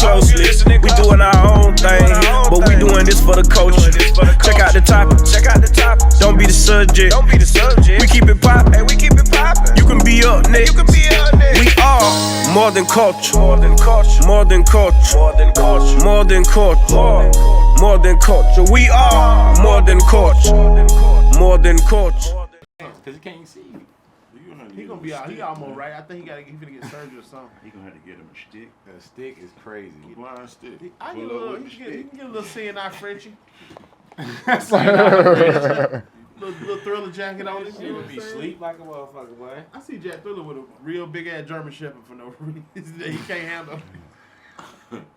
closely. We doing our own thing, but we doing this for the culture. Check out the topic. Don't be the subject. We keep it poppin'. You can be up next. We are more than culture. More than culture. More than culture. More than culture. More than culture. We are more than culture. More than culture. Cause he can't see you. He gonna be out. He almost right. I think he finna get surgery or something. He gonna have to get him a stick. The stick is crazy. A blind stick. I get a little. He can get a little CNI Frenchie. little Thriller jacket on. He would be sleep like a motherfucker, boy. I see Jack Thriller with a real big ass German Shepherd for no reason. He can't handle.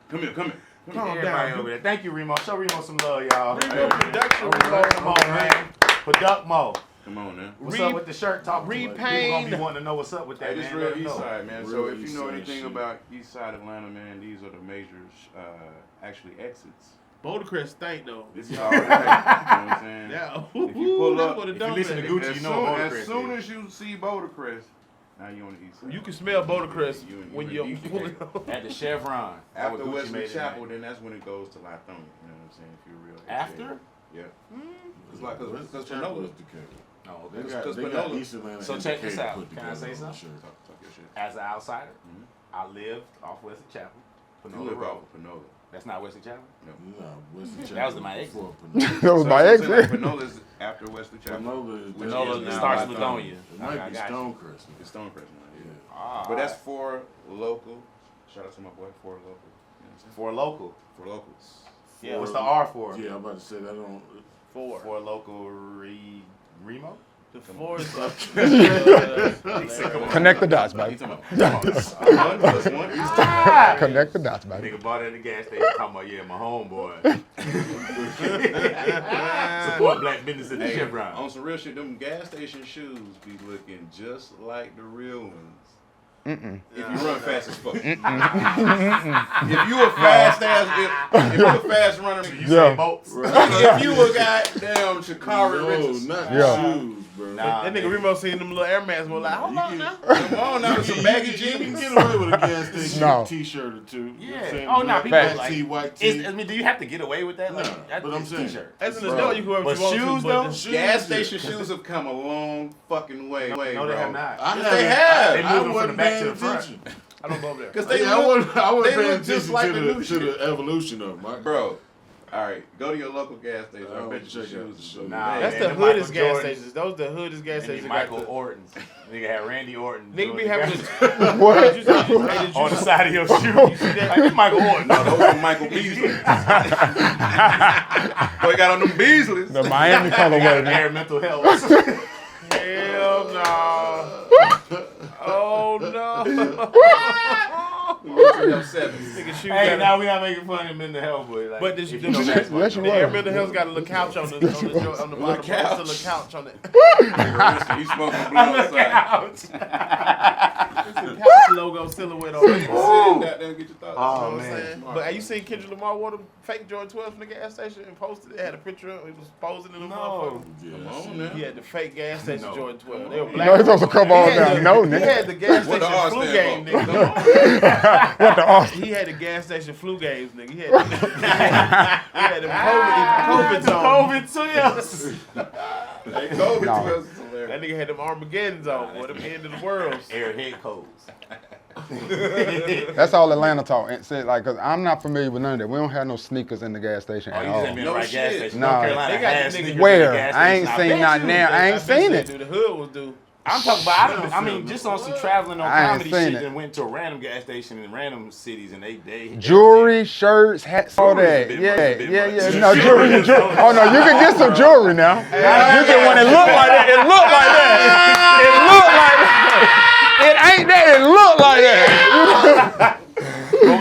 Come here. Calm Everybody down. over there. Thank you, Remo. Show Remo some love, y'all. Remo production. Come on, man. Product Mo. Come on now. What's up with the shirt talk? People gonna be wanting to know what's up with that, Hey, man. this real east know. side, man. Real So if east you know side anything shit. about east side Atlanta, man, these are the major, actually exits. Boulder Crest stink though. This is all right. You know what I'm saying? Yeah. If you pull up, if you listen to Gucci, as you know what Boulder as Crest soon is. as you see Boulder Crest, now you on the east side. You can smell Boulder Crest You- when you- you're you- pulling up. At the Chevron. That After what Gucci Wesley made it Chapel, nice. then that's when it goes to Lithonia. You know what I'm saying? If you're real. After? Yeah. It's like because Panola. Oh, They okay. got Panola. East Atlanta. So check this Indicator out. put Can I together say on the something? shirt. Talk your shit. As an outsider, Mhm. I lived off Wesley Chapel. You Panola live Road. off of Panola. That's not Wesley Chapel? No, Wesley That Chapel was my exit. before That was my So exit. Panola's after Wesley Chapel. Panola Which Panola is now starts with Lithonia. Lithonia. It I might be got you. Stonecrest. It's Stonecrest now, yeah. Ah, But that's for local. Shout out to my boy, for local. You know what I'm saying? for local. For locals. Yeah, what's the R for? Yeah, I'm about to say that on. For local Remo? The forest. Connect the dots, baby. You talking about 1 plus 1 is Connect the dots, baby. Nigga bought it at the gas station talking about, yeah, my homeboy. Support black business in the Chevron. On some real shit, them gas station shoes be looking just like the real ones. If you run fast as fuck. If you a fast ass, if you a fast runner, You say boats? if you a goddamn Shikari No, Richards. not Yeah. shoes, bro. Nah, That nigga Remo seen them little Air Max. Was like, hold on now. Come on now, with some baggy You can jeans. get away with a gas station No. t-shirt or two. You know what I'm Yeah. saying? Oh, no, Black people Facts. like tee, white I tee. mean, do you have to get away with that? Like, No, that's but I'm it's saying- t-shirt. As an Bro. adult, you can wear what But you want shoes, to. though? But the Gas station shoes have come a long fucking way. No, they bro. have not. I Yes, haven't- they have. They I moved them from the wasn't back to paying the front. attention. I don't go over there. Because they I look, wasn't they paying look attention just like the new to shit. the evolution of them. Bro, all right, go to your local gas station. I I'll bet you check the out shoes the is shoes. Nah, That's man, the them hoodest Michael gas Jordans. stations. Those the hoodest gas And stations. then that got Michael the- Orton's. Nigga had Randy Orton. Nigga doing be the having gas- the What? Did you see- hey, did you on the see- side of your shoe. you see that? Like, this Michael Orton. No, those are Michael Beasley. Boy, got on them Beasleys. The Miami colorway, man. Air mental health. Hell no. Oh no. Nigga shoes Hey, got now we not making fun of him in the hell, boy. Like, But this- if the- you know that's what Yes, you you The Air were. Mental Health's got a little couch on the bottom. Little It's a little couch. couch on it. He smoking blue outside. Ouch. It's a couch logo silhouette on it. Sit down there and get your thoughts. Oh, You know what I'm man. saying? But have you seen Kendrick Lamar wore the fake Jordan 12 from the gas station and posted it? Had a picture of him. He was posing in the No. motherfucker. Come on now. He had the fake gas station No. Jordan 12. They were You black. know, he's supposed to come on He had down. the- No, He nigga. had the gas What the station R flu stand game, for? nigga. What the off? He had the gas station flu games, nigga. He had the COVID zone. COVID twins. Hey, COVID No. twelve is That hilarious. nigga had them Armageddons on. What the end of the world. Airhead codes. That's all Atlanta talk. And say, like, cause I'm not familiar with none of that. We don't have no sneakers in the gas station Oh, at you just ain't all. been No to the right gas shit. station. Nah. North Carolina They got has the niggas- sneakers in Where? the gas I ain't station. seen bet nothing you. there. I ain't seen it. Dude, the hood was due. I'm talking about, I mean, just on some traveling on I ain't comedy seen shit it. and went to a random gas station in random cities and they Jewelry, shirts, hats, all Jewelry's a that. bit Yeah, much, a bit yeah, much. yeah. No, jewelry. Oh no, you can get some jewelry now. You can when it look like that. It look like that. It look like that. It ain't that. It look like that.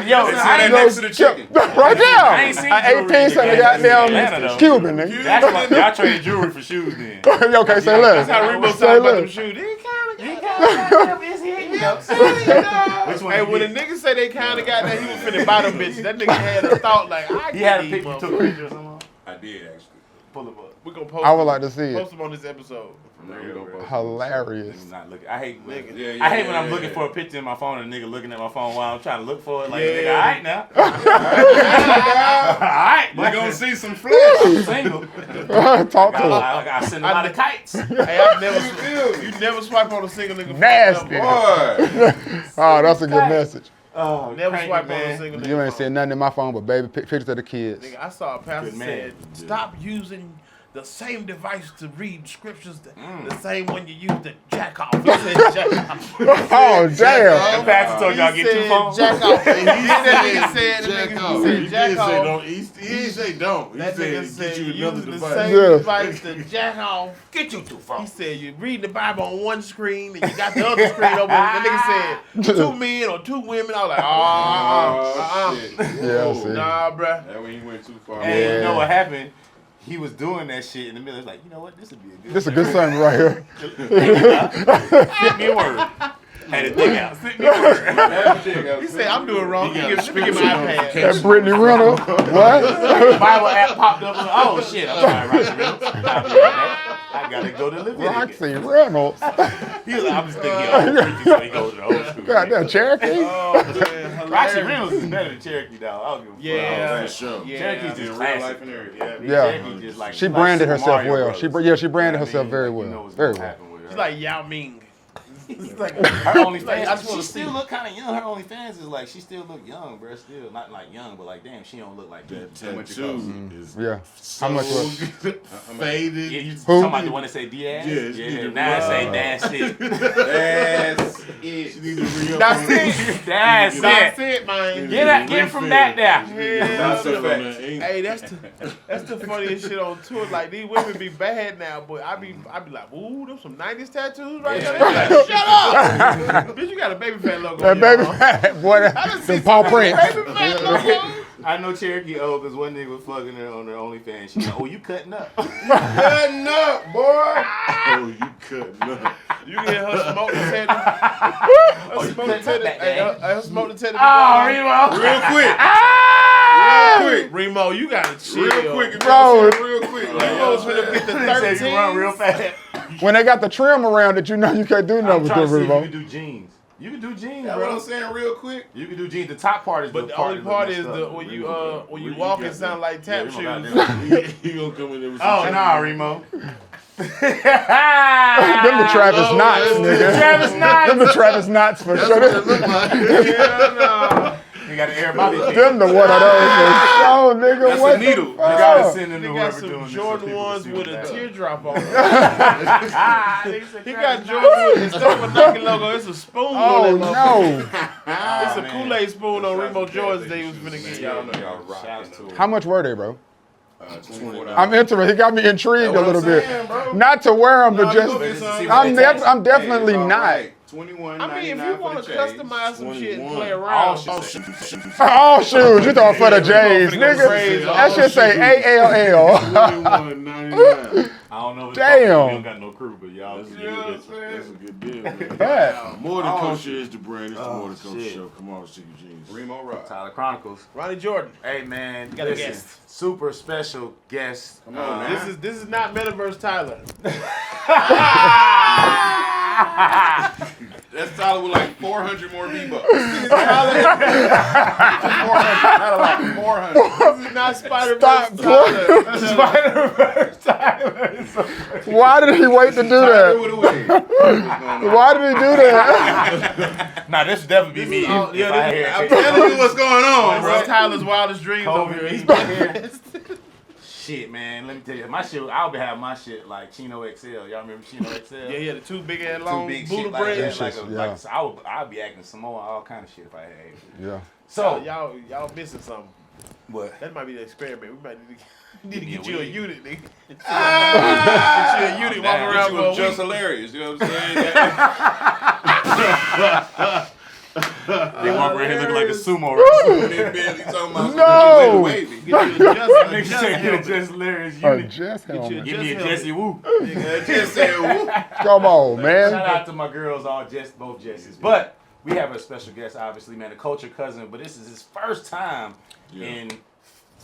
Yo, Sit I right ain't next to the chicken. Right there. I ain't seen jewelry in 18 cent the of gas station in Atlanta, goddamn though. Cuban, nigga. That's why y'all trade jewelry for shoes then. Okay, say less. That's how Remo Say talking about them less. shoes. They kind Which one Hey, you when a get? nigga say they kind of got that, he was finna buy them bitches. That nigga had a thought like, I He get had a these picture, you took a motherfuckers. picture or something. I did actually. Pull it up. We gonna post I would them. like to see it. Post them on this episode. Hilarious. Niggas not looking. I hate when, Yeah, I hate when I'm yeah, looking yeah. for a picture in my phone and a nigga looking at my phone while I'm trying to look for it. Like, nigga, all right now. All right. We're going to see some flash. I'm single. Talk to him. I gotta send a lot of kites. Hey, I've never, you never swipe on a single nigga. Nasty. Boy. Oh, that's a good message. Oh, Never cranky, swipe on a man. single nigga. You ain't phone. saying nothing in my phone but baby pictures of the kids. Nigga, I saw a pastor Good man. said, stop using the same device to read scriptures, the same one you use to jack off. He said jack off. Oh, The damn. pastor told y'all get two phones. Jack off. And he said, Jack off. he He said did jack say off. don't. He didn't say don't. He That nigga said said get you use another the device. same Yeah. device to jack off. Get you two He phones. said you read the Bible on one screen and you got the other screen over. The nigga said 2 men or 2 women. I was like, Oh, shit. Yeah, Whoa. see. nah, bruh. That when he went too far. And Yeah. you know what happened? He was doing that shit in the middle. It's like, you know what? This would be a good. This is a good son right here. Send me a word. Had it dig out. Send me a word. He said, I'm doing wrong. Let me get my That iPad. Brittany Renner. What? Bible app popped up. Oh shit! I'm sorry, Roxy Reynolds. I'll be right back. I gotta go to Leviticus. Roxy Reynolds. He was like, I'm just thinking old preaching, so he goes to the old school. Goddamn Cherokee. Oh, man. Roxy Reynolds is better than Cherokee, dog. I don't give a fuck. Yeah. For sure. Yeah. Cherokee's In just real classic. life and everything. Yeah. Cherokee just like She like branded Super herself Mario well. Brothers. She branded You know herself what I very mean? Like, you know well. what's Very gonna well. happen with her. She's like Yao Ming. He's like her OnlyFans. Like, I just wanna She see. still look kind of young. Her OnlyFans is like she still look young, bro. Still not like young, but like damn, she don't look like That that. tattoo is Yeah. so How much was faded. Yeah, you Who? talking about the one that say Diaz? Yeah, she need to now it say re-up. that's it. That's She it. need to re-up That's on it. That's That's it. it, man. Get from that there. That's a Refill on fact. that ink. Hey, that's the funniest shit on tour. Like these women be bad now, but I be like, ooh, them some 90s tattoos right there. They be like, shut up, bitch. You got a baby fat logo. that on your baby arm. fat boy? I done Them seen paw some prints. baby fat logo. I know Cherokee old because one nigga was fucking her on her OnlyFans. She's like, oh, you cutting up. Cutting up, boy. Oh, you cutting up. You can hear her smoke the teddy. Oh, Her you smoke the cutting up teddy. that Hey, day. her smoke the teddy. Oh, Reemo. Real quick. Real quick. Remo, you gotta chill. Real quick. Bro. Real quick. Remo's finna get the He said you run real 13s. fast. When they got the trim around it, you know you can't do I'm nothing with trying them, to see if you Reemo. can do jeans. You can do jeans, That's what bro. I'm saying real quick. You can do jeans. The top part is But the part only that part messed is up. the when you walk it sound like tap Remo got shoes. them. He gonna come in there with some Oh, nah, Remo. Them the Travis Knotts, nigga. Travis Knotts. Them the Travis Knotts for sure. Yeah, no. You got an air body thing. Them the one of those for sure, nigga. That's What a needle. the You fuck? gotta send them to They got whoever some doing Jordan this. so ones people with see a what teardrop on them. that is. He got Jordan with, instead of a Nike logo, it's a spoon Oh on that motherfucker. no! It's a Kool-Aid spoon on Reemo Jordans they was finna get y'all. Y'all rock. Shouts to him. How much were they, bro? $24. I'm interested. He got me intrigued a little bit. Not to wear them, but Nah, just. go get some. I'm definitely not. $21.99 I mean, if you want to for the chains. customize some shit and play 21. around, All shoes. You throwing for the J's, finna go nigga. crazy. That shit say ALL. $21.99. I don't know if it's Damn. We don't got no crew, but y'all That's a can good, get it. that's a good deal, man. Yeah. More Than Culture is the brand. It's the Oh, More Than Culture shit. show. Come on, stick your jeans. Reemo Rod. Tyler Chronicles. Ronnie Jordan. Hey man, Got a listen, guest. super special guest. Come on, man. This is not Metaverse Tyler. That's Tyler with like 400 more V-Bucks. This is not Spider-Man Stop. Tyler. Spider-Verse Tyler. Why did he wait to do Tyler that? with a wig. What's going on? Why did he do that? Nah, this would definitely be me. all- yeah, if I this- had I'm telling you what's going on, This is bro. Tyler's wildest dreams over here. He's back here. Shit, man, let me tell you, my shit, I'll be having my shit like Chino XL. Y'all remember Chino XL? Yeah, the two big ass Too long big Buddha shit like that. braids. Like, Yeah. so I'll be acting Samoa, all kind of shit if I had it. Yeah. So, Y'all missing something. what? That might be the experiment. We might need to Yeah, get you a we- unit, nigga. Get you a unit walking down. around You for a was just week. hilarious. You know what I'm saying? They walk around here looking like a sumo wrestler. They barely talking about No. wavy. Get you a Nigga just say get a helmet. Just Larry's Oh, unit. just Get you a helmet. Give me a Just Jesse Woo. Just said, whoop. Come on, man. Shout out to my girls, all both Jessies. But we have a special guest, obviously, man, a Cultr Cuzzin. But this is his first time in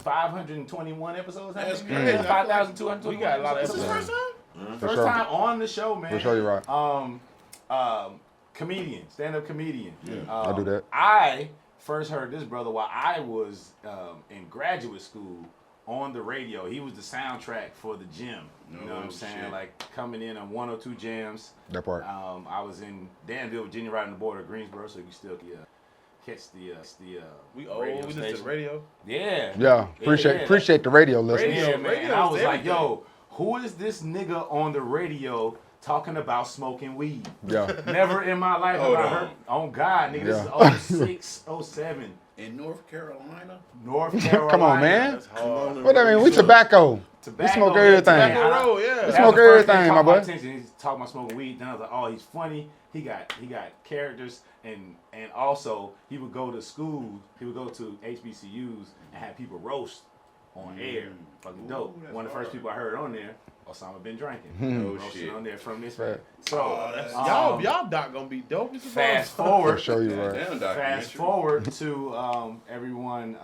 521 episodes. That's I crazy. think? 5,221. We got a lot of episodes. episodes. First sure. time on the show, man. For sure, you're right. Comedian, stand-up comedian. Yeah. I do that. I first heard this brother while I was in graduate school on the radio. He was the soundtrack for the gym. You know what I'm saying? shit. Like coming in on 102 jams. That part. I was in Danville, Virginia, right on the border of Greensboro, so you can still catch the We radio listen to station. the radio. Yeah. Yeah, appreciate the radio listeners. Radio, man. Radio And I was is like, everything. yo, who is this nigga on the radio talking about smoking weed? Yeah. Never in my life have Hold I on. heard. On God, nigga, Yeah. this is 06, 07. In North Carolina? North Carolina. Come on, man. That's hard. What I mean, we tobacco. Tobacco, We smoke man, everything. tobacco. Tobacco Road, yeah. We That was smoke the first thing everything, that my caught boy. attention. He's talking about smoking weed. Then I was like, oh, he's funny. He got characters, and also he would go to schools. He would go to HBCUs and have people roast on air. Fucking dope. that's One of the first hard. people I heard on there, Osama been drinking. Oh, Roasted shit. on there from this Right. man. So Y'all doc gonna be dope. as a fast motherfucker. For forward. sure, you're right. Damn Fast documentary. forward to everyone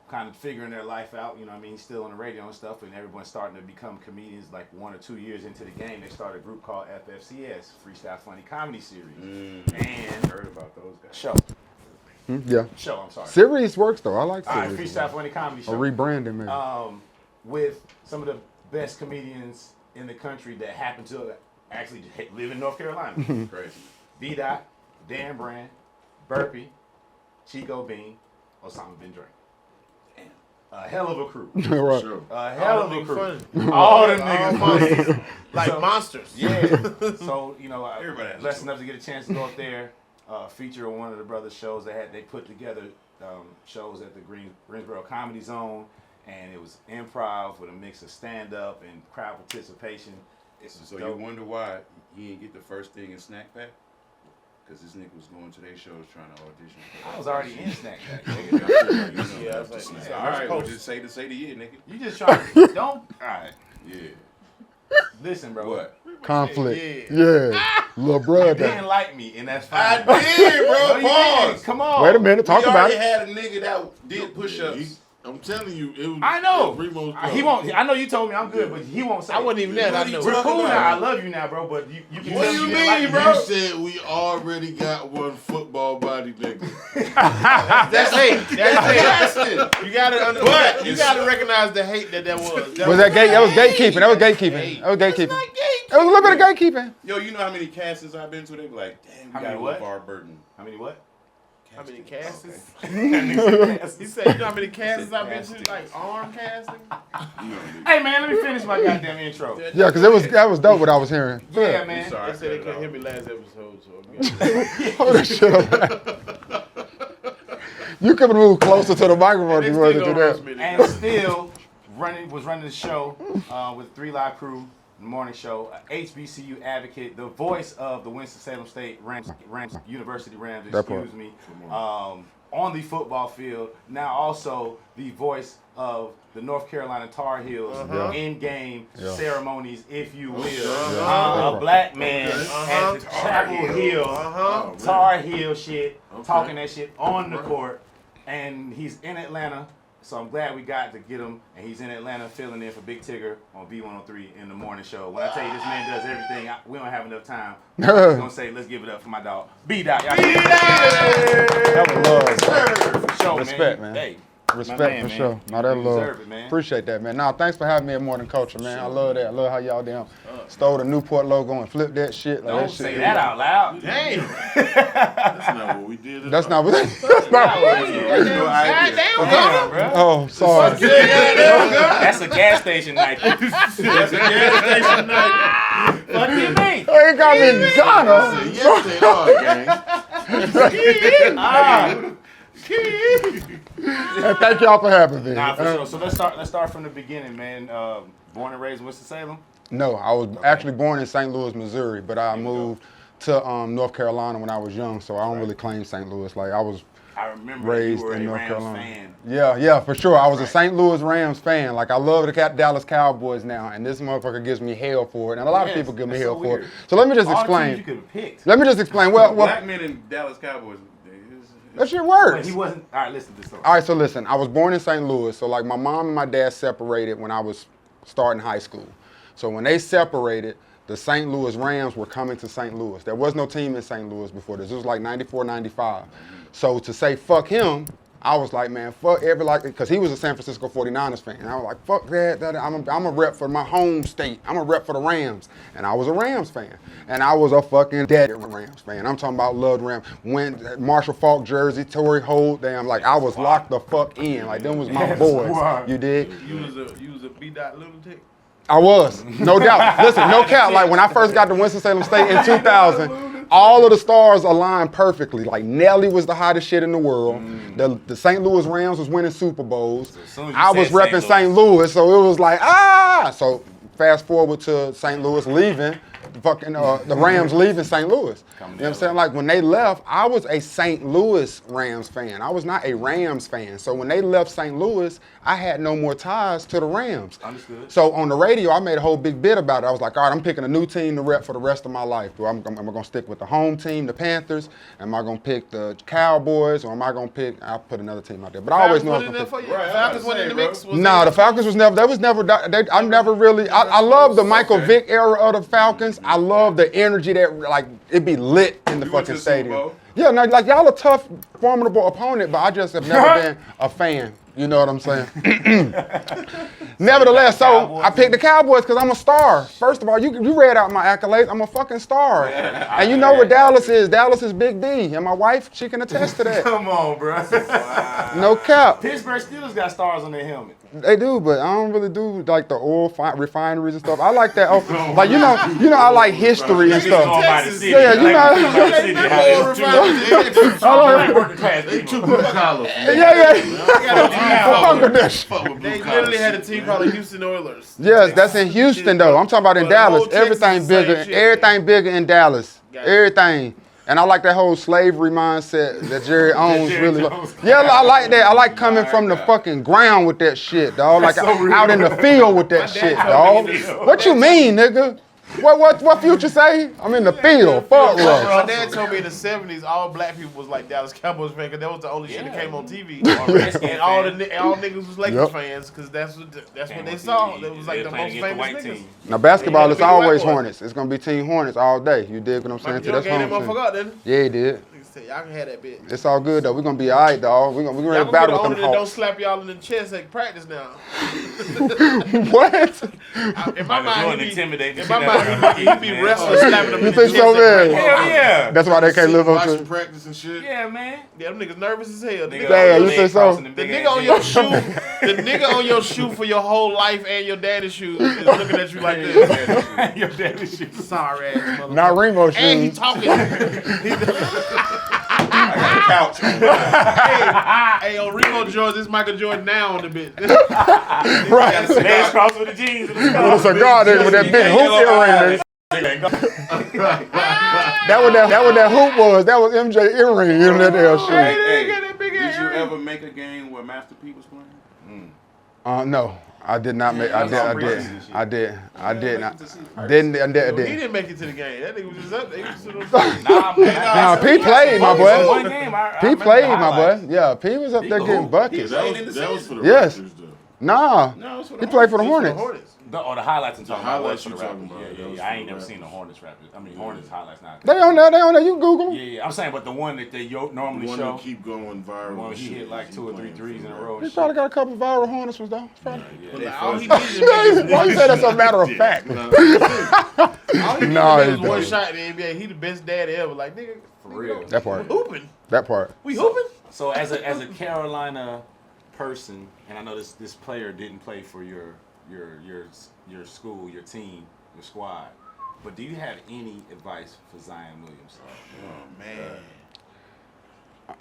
kind of figuring their life out. You know what I mean? Still on the radio and stuff, and everyone's starting to become comedians. Like 1 or 2 years into the game, they started a group called FFCS, Freestyle Funny Comedy Series. And Heard about those guys. show, Yeah. I'm sorry. Series works though. I like All right, series. Freestyle Funny Comedy Or Show. rebranding, man. With some of the best comedians in the country that happen to actually live in North Carolina. Crazy. B Dot, Dan Brand, Burpee, Chico Bean, Osama Bin Dre. Damn. A hell of a crew. Right. Sure. A hell of a All crew. them niggas All them niggas funny. like So- monsters. Yeah. So, you know, Everybody has a blessed choice. enough to get a chance to go up there, feature on one of the brothers' shows. They put together shows at the Greensboro Comedy Zone, and it was improv with a mix of stand-up and crowd participation. It's just So dope. you wonder why he didn't get the first thing in Snack Pack? Because this nigga was going to their shows trying to audition. I was already in Snack Pack. Yeah, I was like, All right, well, just say the year, nigga. You just trying to, don't, all right. Yeah. Listen, bro. What? Conflict. Yeah. Little brother. Didn't like me, and that's I fine. did, bro. No, you Pause. didn't. Come on. Wait a minute. Talk We about already it. had a nigga that did push-ups. I'm telling you, it was. I know. Remo's He won't. I know you told me I'm good, but he won't say. I wasn't even there. What I are you know. We're talking cool about? now. I love you now, bro. But you can What tell do you me didn't like mean, me. bro? You said we already got one football body nigga. That's hate. That's hate. Bastard. You gotta But you gotta recognize the hate that was. Was that gate? That was gatekeeping. That was gatekeeping. That was gatekeeping. It was a little bit of gatekeeping. Yo, you know how many castings I've been to? They be like, damn, How we many got what? LeVar Burton. How many what? How many castings? Hey He said, you know how many castings I've been to? Like arm casting? You know, nigga. man, let me finish my goddamn intro. Yeah, because that was dope what I was hearing. Yeah, I'm man. sorry. They said they cut it couldn't off. hear me last episode, so Hold that shit up. You could have moved closer to the microphone if they you still wanted to gonna do roast that. me. And still was running the show with 3 Live Crew, the morning show, HBCU advocate, the voice of the Winston-Salem State Rams University Rams, That part. excuse me, on the football field. Now also the voice of the North Carolina Tar Heels in-game ceremonies, if you will. A black man at the Chapel Hill Tar Heel shit, talking that shit on the court, and he's in Atlanta. So I'm glad we got to get him, and he's in Atlanta filling in for Big Tigger on B103 in the morning show. When I tell you this man does everything, we don't have enough time. I'm just gonna say, let's give it up for my dog, B Dot. That was love. For sure, Respect, man. man. Hey, Respect my man, for man. sure. No, that You love. deserve it, man. Appreciate that, man. Nah, thanks for having me at MoreThanCULTR, man. I love that. I love how y'all damn stole the Newport logo and flipped that shit. Like, Don't that say shit. that out loud. Damn. That's not what we did. That's not what. That's not. Damn, bro. Oh, sorry. That's a gas station night. That's a gas station night. What do you mean? Oh, you got me Ghana. Yes, they are, gang. And thank y'all for having me. Nah, for sure. So let's start from the beginning, man. Born and raised in Winston-Salem. No, I was actually born in St. Louis, Missouri, but I moved to North Carolina when I was young, so I don't really claim St. Louis. Like I was I remember raised you were in a North Rams Carolina. fan. Yeah, for sure. I was a St. Louis Rams fan. Like I love the Dallas Cowboys now, and this motherfucker gives me hell for it, and a lot of Yes, people give me that's hell so for it. weird. So let me just All the teams you explain. could have picked. Let me just explain. Well, Black men in Dallas Cowboys. that shit But works. he wasn't. All right, listen to this story. All right, so listen, I was born in St. Louis, so like my mom and my dad separated when I was starting high school. So when they separated, the St. Louis Rams were coming to St. Louis. There was no team in St. Louis before this. It was like 94, 95. So to say fuck him, I was like, man, fuck because he was a San Francisco 49ers fan. And I was like, fuck that. I'm a rep for my home state. I'm a rep for the Rams. And I was a Rams fan. And I was a fucking dead Rams fan. I'm talking about loved Rams. When Marshall Faulk jersey, Torrey Holt, damn, like I was locked the fuck in. Like them was my boys. You dig? You was a B Daht lunatic. I was, no doubt. Listen, no cap. Like when I first got to Winston-Salem State in 2000, all of the stars aligned perfectly. Like Nelly was the hottest shit in the world. The St. Louis Rams was winning Super Bowls. I was repping St. Louis, so it was like So fast forward to St. Louis leaving. The Rams leaving St. Louis. You know what I'm saying? Like when they left, I was a St. Louis Rams fan. I was not a Rams fan. So when they left St. Louis, I had no more ties to the Rams. Understood. So on the radio, I made a whole big bit about it. I was like, all right, I'm picking a new team to rep for the rest of my life. Am I going to stick with the home team, the Panthers? Am I going to pick the Cowboys? Or am I going to pick, I'll put another team out there. But I always know I was going to pick. Falcons went in the mix? Nah, the Falcons was never, I love the Michael Vick era of the Falcons. I love the energy that, like, it'd be lit in the fucking stadium. Yeah, no, like, y'all a tough, formidable opponent, but I just have never been a fan. You know what I'm saying? Nevertheless, so I picked the Cowboys because I'm a star. First of all, you read out my accolades. I'm a fucking star. And you know what Dallas is? Dallas is Big B. And my wife, she can attest to that. Come on, bro. Wow. No cap. Pittsburgh Steelers got stars on their helmet. They do, but I don't really do like the oil refineries and stuff. I like that. Like you know, I like history and stuff. Yeah, you know. They literally had a team called the Houston Oilers. Yes, that's in Houston though. I'm talking about in Dallas. Everything bigger in Dallas. Everything. And I like that whole slavery mindset that Jerry owns really. Yeah, I like that. I like coming from the fucking ground with that shit, dog. Like out in the field with that shit, dog. What you mean, nigga? What Future say? I'm in the field. Fuck My Russ. dad told me in the 70s, all black people was like Dallas Cowboys fans because that was the only shit that came on TV. And all niggas was Lakers fans because that's what they saw. That was like the most famous niggas. Now basketball is always Hornets. It's gonna be Team Hornets all day. You dig what I'm saying? That's home team. Yeah, he did. Y'all can have that bitch. It's all good though. We're gonna be all right, dog. We're gonna battle with them Hawks. Don't Hawks. slap y'all in the chest at practice now. What? In my mind, he'd be wrestling, slapping them in the You think chest. so, man? Hell yeah. That's why they can't live on Watching to. practice and shit. Yeah, man. Yeah, them niggas nervous as hell. Yeah, you think so? The nigga on your shoe, the nigga on your shoe for your whole life and your daddy's shoe is looking at you like this. Your daddy's shoes. Sorry ass motherfucker. Not Reemo shoes. And he talking. Couch. Hey, on Reemo Jordan, this Michael Jordan now on the bitch. Right. Legs crossed with the jeans. With a cigar nigga with that big hoop earring. That what that hoop was. That was MJ earring in that damn shoe. Hey, did you ever make a game where Master P was playing? No. I did not make. I did not. He didn't make it to the game. That nigga was just up there. He was sitting on the Nah, P played, my boy. One game. P played, my boy. Yeah, P was up there getting buckets. That was for the Yes. Raptors, though. Nah, he played for the Hornets. The highlights I'm talking about. highlights was you for the talking Raptors. about, Yeah. I ain't never seen the Hornets Raptors. I mean, Hornets highlights not. They on there. You can Google them. Yeah. I'm saying, but the one that they normally The one show. that keep going viral. When and he shit, hit like 2 or 3 threes in a row. He probably got a couple viral Hornets ones though. Probably. All he needed is Why you say that's a matter of fact? all he needed was one shot in the NBA. He the best dad ever. Like nigga, For real. That part. hooping. That part. We hooping. So as a Carolina person, and I know this player didn't play for your school, your team, your squad, but do you have any advice for Zion Williams?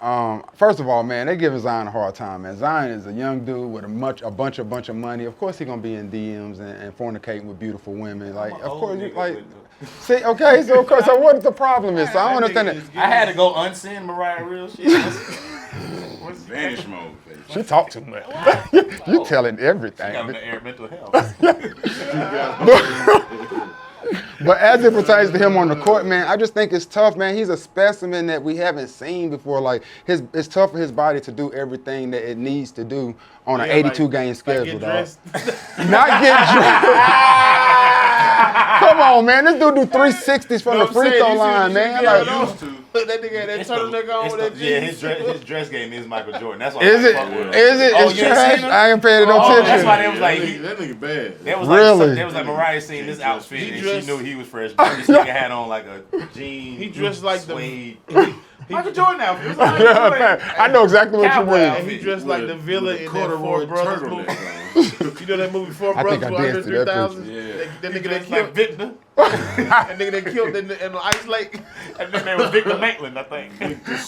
Oh man. First of all, man, they giving Zion a hard time, man. Zion is a young dude with a bunch of money. Of course, he gonna be in DMs and fornicating with beautiful women. Like, of course, see, okay, so of course, so what the problem is? So I don't understand it. I had to go unsend Mariah real shit. What's Vanish mode. She talk too much. You telling everything. got on the air mental health. But as it pertains to him on the court, man, I just think it's tough, man. He's a specimen that we haven't seen before. Like, it's tough for his body to do everything that it needs to do on an 82-game schedule, dog. Get Not get dressed. Come on, man. This dude do 360s from the free throw line, man. Like, Used to. That nigga had that turtleneck on with that Yeah, jeans. his dress game is Michael Jordan. That's why is it? I fuck with him. Is it? Oh, It's you ain't trash. seen him? I ain't paying no Oh, attention. that's why they was like, that nigga bad. They was Really? like, they was like Mariah seen this outfit He and dressed- she knew he was fresh. But this nigga had on like a jean. He dressed like suede. the Michael Jordan outfit. It was like Yeah, man. I know exactly what you Cowboy mean. outfit. he dressed like the villain in that corduroy Four Brothers movie. turtleneck. You know that movie Four I think Brothers I with under danced to that 3,000? Yeah. That He nigga that dressed killed like Victor. that nigga that killed in the ice lake. And then there was Victor Maitland, I think.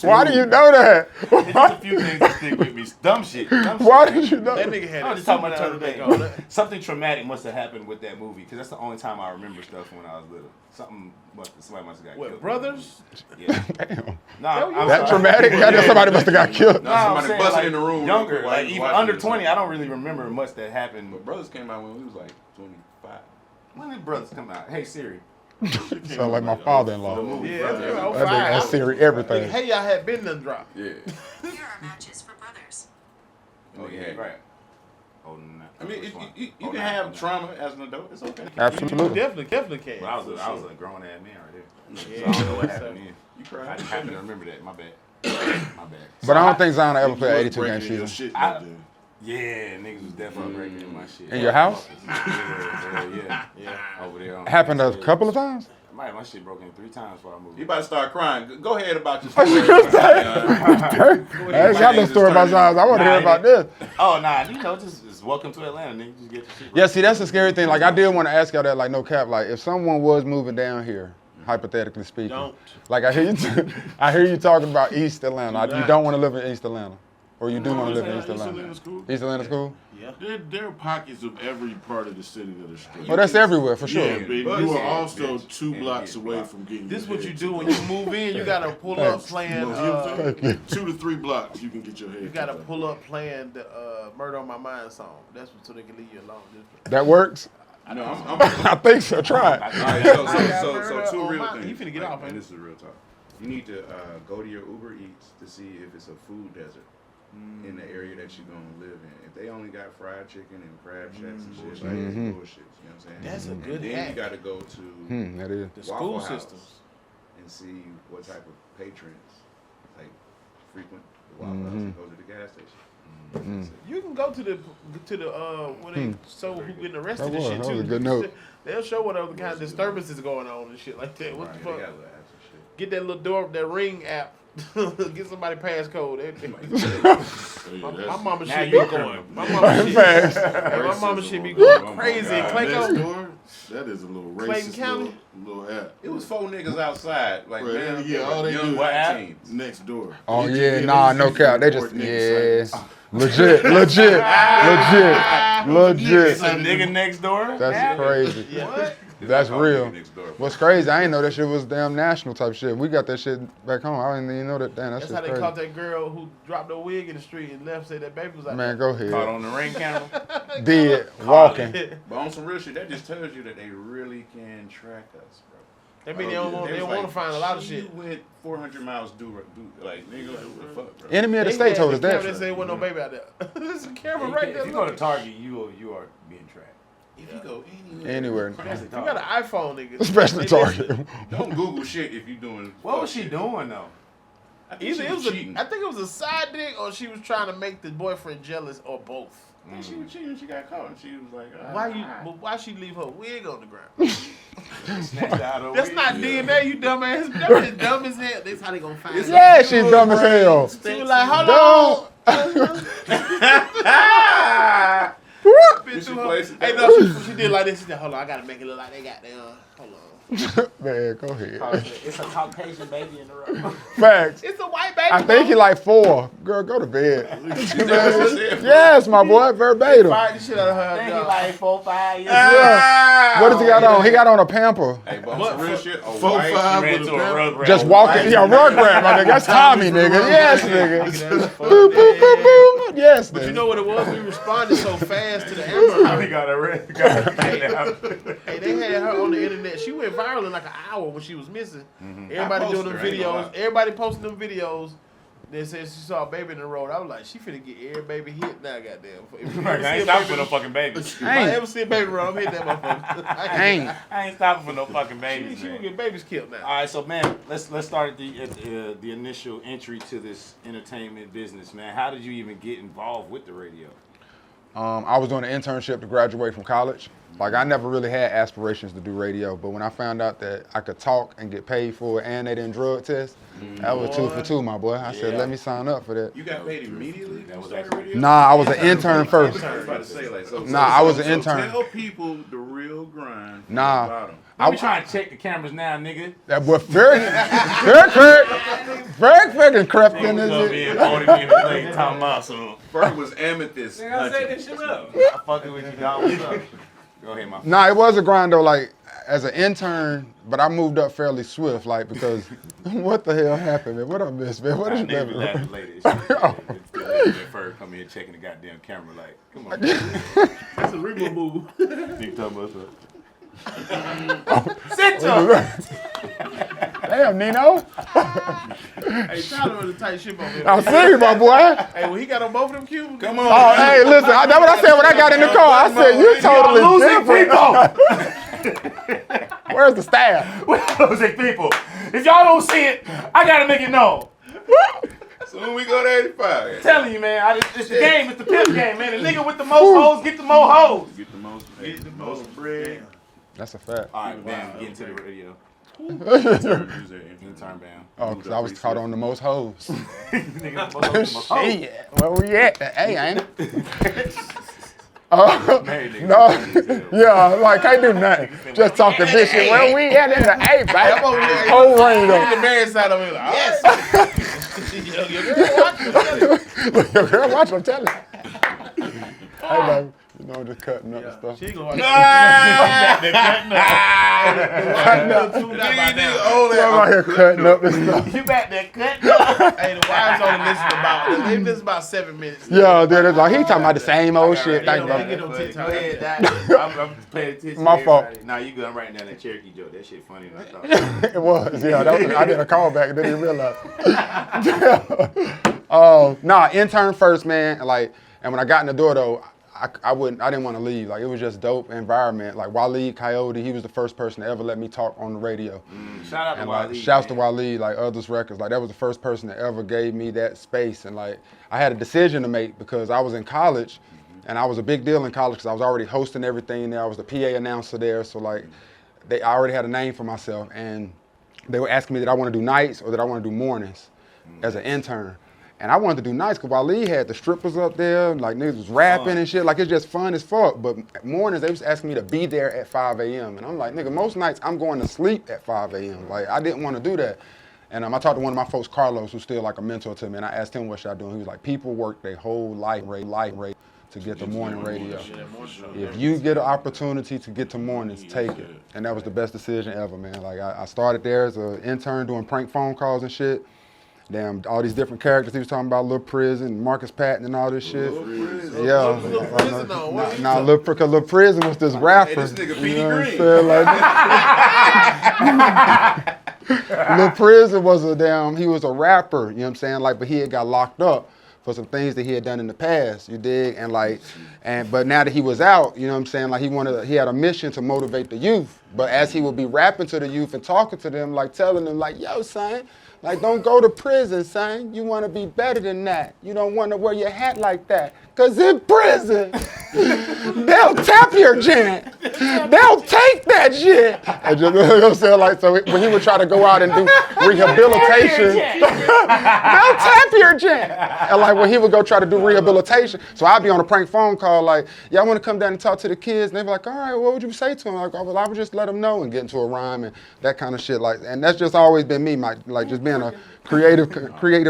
Why do you know that? It's just a few things that stick with me. Dumb shit. Why did you know That that? nigga had I a was just talking about super that turtleneck other on. day. Something traumatic must have happened with that movie because that's the only time I remember stuff when I was little. Somebody must have got What, killed. brothers? Yeah. Damn. No, I'm That sorry. traumatic? Yeah, somebody must have got killed. No, I'm Somebody saying, busted like, in the room. Younger, while like he was even watching under it. 20. I don't really remember much that happened. But Brothers came out when we was like 25. When did Brothers come out? Hey Siri. Sound like my father-in-law. Yeah, That nigga asked Siri everything. Hey, y'all had been done drop. Yeah. Here are matches for brothers. Oh yeah, Yeah. right. Oh, no. I mean, you Oh, can no, have no. trauma as an adult. It's okay. Absolutely. Definitely can. But I was a grown ass man right there. Yeah. So I don't know what happened then. You I cried. just happen to remember that. My bad. My bad. But I don't think Zion ever You played was 82 game breaking your season. shit I- back then. Yeah, niggas was definitely breaking in my shit. In your house? Yeah. Over there. Happened a couple of times? My shit broke in 3 times before I moved. You about to start crying. Go ahead about your story. I ain't got no story about Zion. I want to hear about this. Oh, nah, you know, just welcome to Atlanta, nigga. Just get the shit. Yeah, see, that's the scary thing. Like, I did want to ask y'all that, like, no cap. Like, if someone was moving down here, hypothetically speaking, Don't. like, I hear you talking about East Atlanta. You don't want to live in East Atlanta, or you do want to live in East Atlanta. Atlanta's cool. East Atlanta's cool. Yeah. There are pockets of every part of the city that are straight. Well, that's everywhere for sure. Yeah, but you are also 2 blocks away from getting. This is your what you head do chopped when you move in. You gotta pull up Thanks. playing. off. You know what I'm saying? 2 to 3 blocks, you can get your head. You gotta chopped off. pull up playing the "Murder on My Mind" song. That's what, so they can leave you alone. That works? No, I'm I think so. Try it. All right, so two real things. You finna get off, and man. this is real talk. You need to go to your Uber Eats to see if it's a food desert in the area that you're gonna live in. If they only got fried chicken and crab shacks and shit, like it's bullshit. You know what I'm saying? That's a good And then hack. you got to go to That is. The Waffle school House systems. and see what type of patrons like frequent the Waffle House and go to the gas station. You can go to the when they show who getting arrested That and was- shit that was too. a good note. They'll show what other kind of disturbances going on and shit like that. What Right, the they fuck? got little apps and shit. Get that little door, that Ring app. Get somebody passcode. My mama Now should be you're going. criminal. My mama should. Facts. My mama should be Oh going my crazy. God. Clayco. Next door, that is a little Clayton racist County? little app. It was 4 niggas outside, like Right, man, yeah, all they young do- What app? teens. Next door. Oh, They yeah. Nah, just no use cap. They report just, niggas' yeah. sites. Legit. It's a nigga next door. That's crazy. Yeah. That's Call real. nigga next door. What's crazy, I didn't know that shit was damn national type shit. We got that shit back home. I didn't even know that. Damn, that That's shit how they crazy. caught that girl who dropped her wig in the street and left. Said that baby was like, Man, go Caught ahead. on the Ring camera. Did walking. But on some real shit, that just tells you that they really can track us, bro. That mean they don't want. They don't want to find a lot of shit. You went 400 miles like nigga, what the fuck, bro? Enemy of the They state had told us the camera that. that said wasn't no baby out there. There's a camera right there. If you go to Target, you are being tracked. If you go anywhere, Anywhere. If you got an iPhone, nigga. Especially they Target. listen. don't Google shit if you doing. What was fuck she shit. doing though? I think Either she it was cheating. I think it was a side dick or she was trying to make the boyfriend jealous or both. I think she was cheating. She got caught, and she was like, But why she leave her wig on the ground? Snatched out her That's wig. not DNA, you dumbass. That is dumb as hell. That's how they gonna find it. Yeah, she's dumb as hell. She was like, hold on. Did she place it Hey, that no, she did like this. She said, hold on, I gotta make it look like they got them. Hold on. Man, go ahead. It's a Caucasian baby in the room. Facts. It's a white baby. I think he like 4. Girl, go to bed. Yes, my boy, verbatim. fired the shit out of her. I think he dog. like 4, 5 years. Yeah. What does he got on? He got on a pamper. Hey, but on some real shit, a 4'5" white, Ran with to a a pamper. rug Just walking. Yeah, rugrat, my nigga. That's Tommy, nigga. Yes, nigga. Boop, boop, boop, boop. Yes, But you nigga. know what it was? We responded so fast to the Amber Alert. He got a red. Got a Hey, they had her on the internet. She went viral in like an hour when she was missing. Everybody I doing them posted her, I ain't gonna videos. lie. Everybody posting them videos They said she saw a baby in the road. I was like, she finna get every baby hit now, goddamn. If you I ever ain't see a stopping for baby, no fucking babies. if I ever see a baby in the road, I'm hitting that motherfucker. I ain't stopping for no fucking babies, She man. gonna get babies killed now. All right, so man, let's start at the initial entry to this entertainment business, man. How did you even get involved with the radio? I was doing an internship to graduate from college. Like, I never really had aspirations to do radio, but when I found out that I could talk and get paid for it and they didn't drug test, that was 2 for 2, my boy. I said, let me sign up for that. You got paid immediately? That was actually Nah, I was an intern first. I was about to say, like, I was an intern. Tell people the real grind. from Nah. the bottom. I was trying to check the cameras now, nigga. That boy very fucking crept in Niggas up this here shit. 40 minutes late talking about some. Furg was amethyst. I say this shit up. I'm fucking with you, dog. What's up? Go ahead, my. Nah, it was a grind though, like as an intern, but I moved up fairly swift, like because what the hell happened, man? What I missed, man? What is Niggas be that? laughing later. That Furg come in checking the goddamn camera like, come on. That's a Reemo move. Nigga talking about something. Sit down. Damn, Nino. Hey, Tyler was a tight ship on here. I'm serious, my boy. Hey, well, he got on both of them cubes. Come on. Oh, hey, listen, that's what I said when I got in the car. I said, you totally different. Where's the staff? We're losing people. If y'all don't see it, I gotta make it known. So when we go to 85. I'm telling you, man, it's the game. It's the pimp game, man. The nigga with the most hoes get the more hoes. Get the most bread. That's a fact. All right, man, get into the radio. Intern band. Oh, because I was caught on the most hoes. Nigga, the most hoes. Shit, where we at? Hey, ain't it? Married nigga. No, yeah, like, can't do nothing. Just talking this shit. Where we at in the A, baby? I'm over here. Whole range On the of married side of it, like, yes. Look, your girl, watch, I'm telling you. Hey, baby, you know, just cutting up and stuff. She gonna watch I'm out here cutting up and stuff. You back there cutting up. Hey, the wives only listen about 7 minutes. Yeah, dude, it's like, he talking about the same old shit. Yeah, Thank they get you. on Go TikTok. ahead, I'm paying attention. My to fault. everybody. Nah, you good. I'm writing down that Cherokee joke. That shit funny than I thought. It was, yeah. That was, I did a callback and didn't even realize. Nah, intern first, man. Like, and when I got in the door though, I didn't want to leave. Like, it was just dope environment. Like, Waleed Coyote, he was the first person to ever let me talk on the radio. Shout out to And like, Waleed. shouts to Waleed, like Others Records. Like, that was the first person that ever gave me that space. And like, I had a decision to make because I was in college, and I was a big deal in college because I was already hosting everything there. I was the PA announcer there, so like, I already had a name for myself. And they were asking me that I want to do nights or that I want to do mornings as an intern. And I wanted to do nights because Waleed had the strippers up there, like niggas was rapping and shit. Like, it's just fun as fuck. But mornings, they was asking me to be there at 5 a.m. And I'm like, nigga, most nights I'm going to sleep at 5 a.m. Like, I didn't want to do that. And I talked to one of my folks, Carlos, who's still like a mentor to me, and I asked him what should I do. And he was like, people work their whole life to get the morning radio. If you get an opportunity to get to mornings, take it. And that was the best decision ever, man. Like, I started there as an intern doing prank phone calls and shit. Damn, all these different characters he was talking about, Lil Prison, Marcus Patton, and all this shit. Yeah. Nah, Lil Prison was this rapper. Hey, this nigga you Petey know what I'm Green. saying? Like, Lil Prison was he was a rapper, you know what I'm saying? Like, but he had got locked up for some things that he had done in the past, you dig? And like, but now that he was out, you know what I'm saying? Like, he had a mission to motivate the youth. But as he would be rapping to the youth and talking to them, like telling them, like, yo, son, like, don't go to prison, son. You want to be better than that. You don't want to wear your hat like that. Because in prison, they'll tap your joint. They'll take that shit. And just, you know what I'm saying? Like, so when he would try to go out and do rehabilitation, they'll tap your joint. And like, when he would go try to do rehabilitation, so I'd be on a prank phone call like, yeah, I want to come down and talk to the kids. And they'd be like, all right, what would you say to them? Like, oh, well, I would just let them know and get into a rhyme and that kind of shit. Like, and that's just always been me, like just being a creative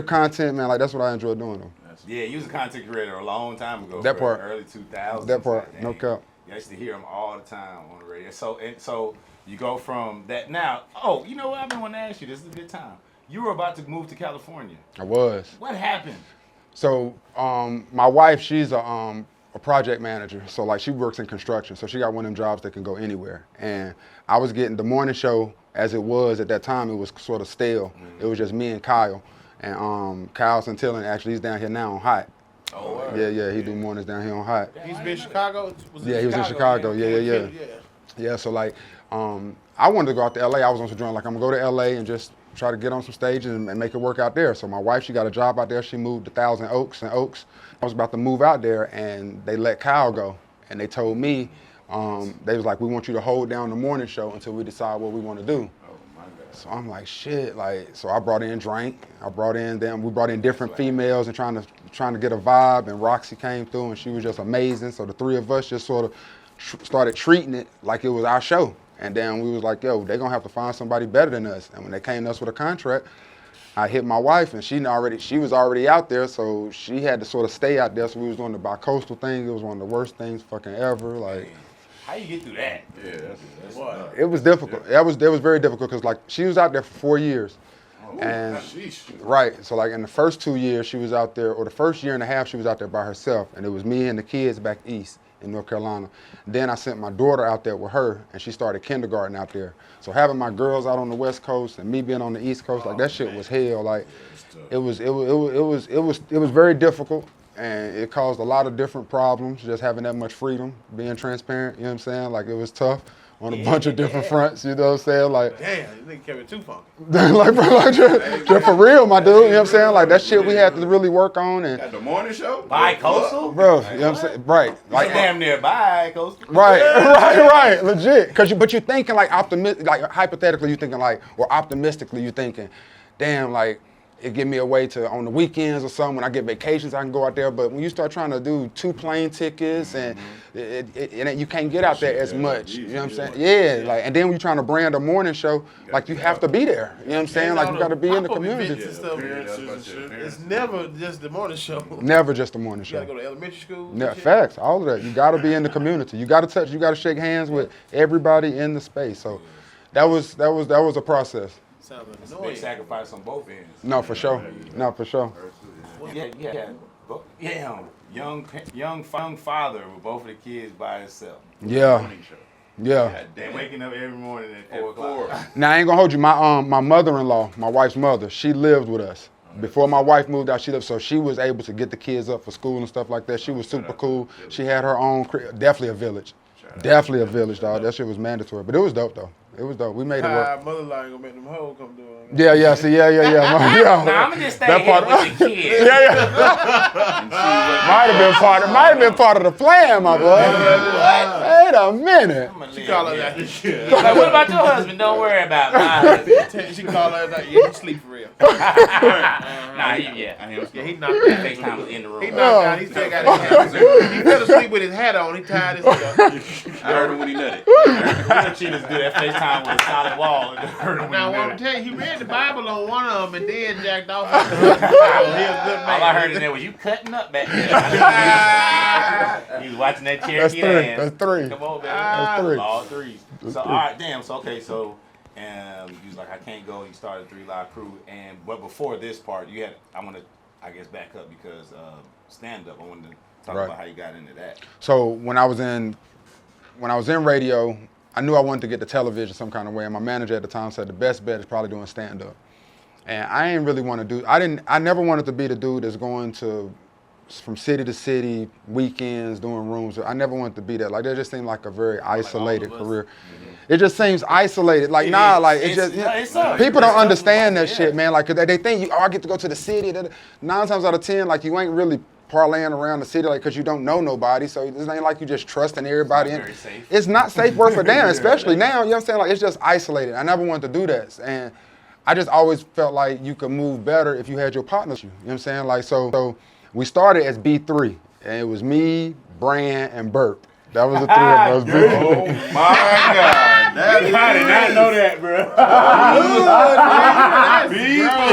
content, man. Like, that's what I enjoy doing, though. Yeah, you was a content creator a long time ago. That part. Early 2000s. That part, no cap. I used to hear him all the time on the radio. So you go from that now. Oh, you know what? I've been wanting to ask you. This is a good time. You were about to move to California. I was. What happened? So my wife, she's a project manager. So like, she works in construction. So she got one of them jobs that can go anywhere. And I was getting the morning show as it was at that time. It was sort of stale. It was just me and Kyle. And Kyle Santillan, actually, he's down here now on Hot. Oh, Yeah, he do mornings down here on Hot. He's been in Chicago? Yeah, he was in Chicago. Yeah. Yeah, so like, I wanted to go out to LA. I was on some joint, like, I'm gonna go to LA and just try to get on some stages and make it work out there. So my wife, she got a job out there. She moved to Thousand Oaks and Oaks. I was about to move out there and they let Kyle go. And they told me, they was like, we want you to hold down the morning show until we decide what we want to do. Oh my God. So I'm like, shit, like, so I brought in Drink. We brought in different females and trying to get a vibe, and Roxy came through and she was just amazing. So the three of us just sort of started treating it like it was our show. And then we was like, yo, they're gonna have to find somebody better than us. And when they came to us with a contract, I hit my wife, and she was already out there, so she had to sort of stay out there. So we was doing the bi-coastal thing. It was one of the worst things fucking ever. Like, how you get through that? Yeah, that's nuts. it was difficult. It was very difficult because like she was out there for 4 years. And right, so like in the first 2 years she was out there, or the first year and a half she was out there by herself, and it was me and the kids back east in North Carolina. Then I sent my daughter out there with her, and she started kindergarten out there. So having my girls out on the West Coast and me being on the East Coast, like that shit was hell. Like it was very difficult, and it caused a lot of different problems. Just having that much freedom, being transparent. You know what I'm saying? Like it was tough on a bunch of different fronts. You know what I'm saying? Like damn, you nigga kept it too funky. like, bro, like just for real, my dude. You know what I'm saying? Like that shit we had to really work on. And At the morning show? Bi-coastal? bro, you know what I'm saying? Right. Like damn near bi-coastal. Right, legit. But you're thinking like like hypothetically, you're thinking like, or optimistically, you're thinking, damn, like it give me a way to on the weekends or something. When I get vacations, I can go out there. But when you start trying to do 2 plane tickets and you can't get out there as much. You know what I'm saying? Yeah, like, and then when you're trying to brand a morning show, like you have to be there. You know what I'm saying? Like you got to be in the community. It's never just the morning show. Never just the morning show. You gotta go to elementary school. Yeah, facts, all of that. You got to be in the community. You got to touch. You got to shake hands with everybody in the space. So that was a process. Sounds like It's a big sacrifice on both ends. No, for sure. No, for sure. Yeah. Young father with both of the kids by himself. Yeah. Yeah. They're waking up every morning at 4 o'clock. Now I ain't gonna hold you. My mother-in-law, my wife's mother, she lived with us. Before my wife moved out, she lived, so she was able to get the kids up for school and stuff like that. She was super cool. She had her own, definitely a village. Definitely a village, dog. That shit was mandatory. But it was dope, though. It was dope. We made it work. Mother-in-law ain't gonna make them hoes come do it. Yeah. Yeah. Nah, I'm gonna just stay here with the kids. Might have been part of the plan, my boy. Wait a minute. She call her that. Like, what about your husband? Don't worry about my husband. She call her that. Yeah, he sleep for real. Nah, he knocked out. FaceTime was in the room. He knocked out. He still got his hat. He fell asleep with his hat on. He tied his head up. I heard him when he nutted. She just do that FaceTime with a solid wall. Now, I want to tell you, he read the Bible on one of them and then jacked off. He was a good man. All I heard in there was you cutting up back there. You was watching that Cherokee dance. That's 3. Come on, baby. That's 3. All 3. So, all right, damn. So, okay, so you was like, I can't go. You started 3 Live Crew. But before this part, I want to, I guess, back up because stand-up. I wanted to talk about how you got into that. So when I was in radio, I knew I wanted to get to television some kind of way, and my manager at the time said the best bet is probably doing stand-up. And I didn't really want to do. I never wanted to be the dude that's going from city to city, weekends, doing rooms. I never wanted to be that. Like that just seemed like a very isolated career. Mm-hmm. It just seems isolated. Like people don't understand that shit, man. Like they think I get to go to the city. 9 times out of 10, like you ain't really parlaying around the city, like, because you don't know nobody, so it ain't like you just trusting everybody. It's not very safe. It's not safe worth a damn, especially now, you know what I'm saying? Like, it's just isolated. I never wanted to do that, and I just always felt like you could move better if you had your partners, you know what I'm saying? Like, so we started as B3, and it was me, Bran, and Burt. That was the 3 of us. Oh my God. I did not know that, bro.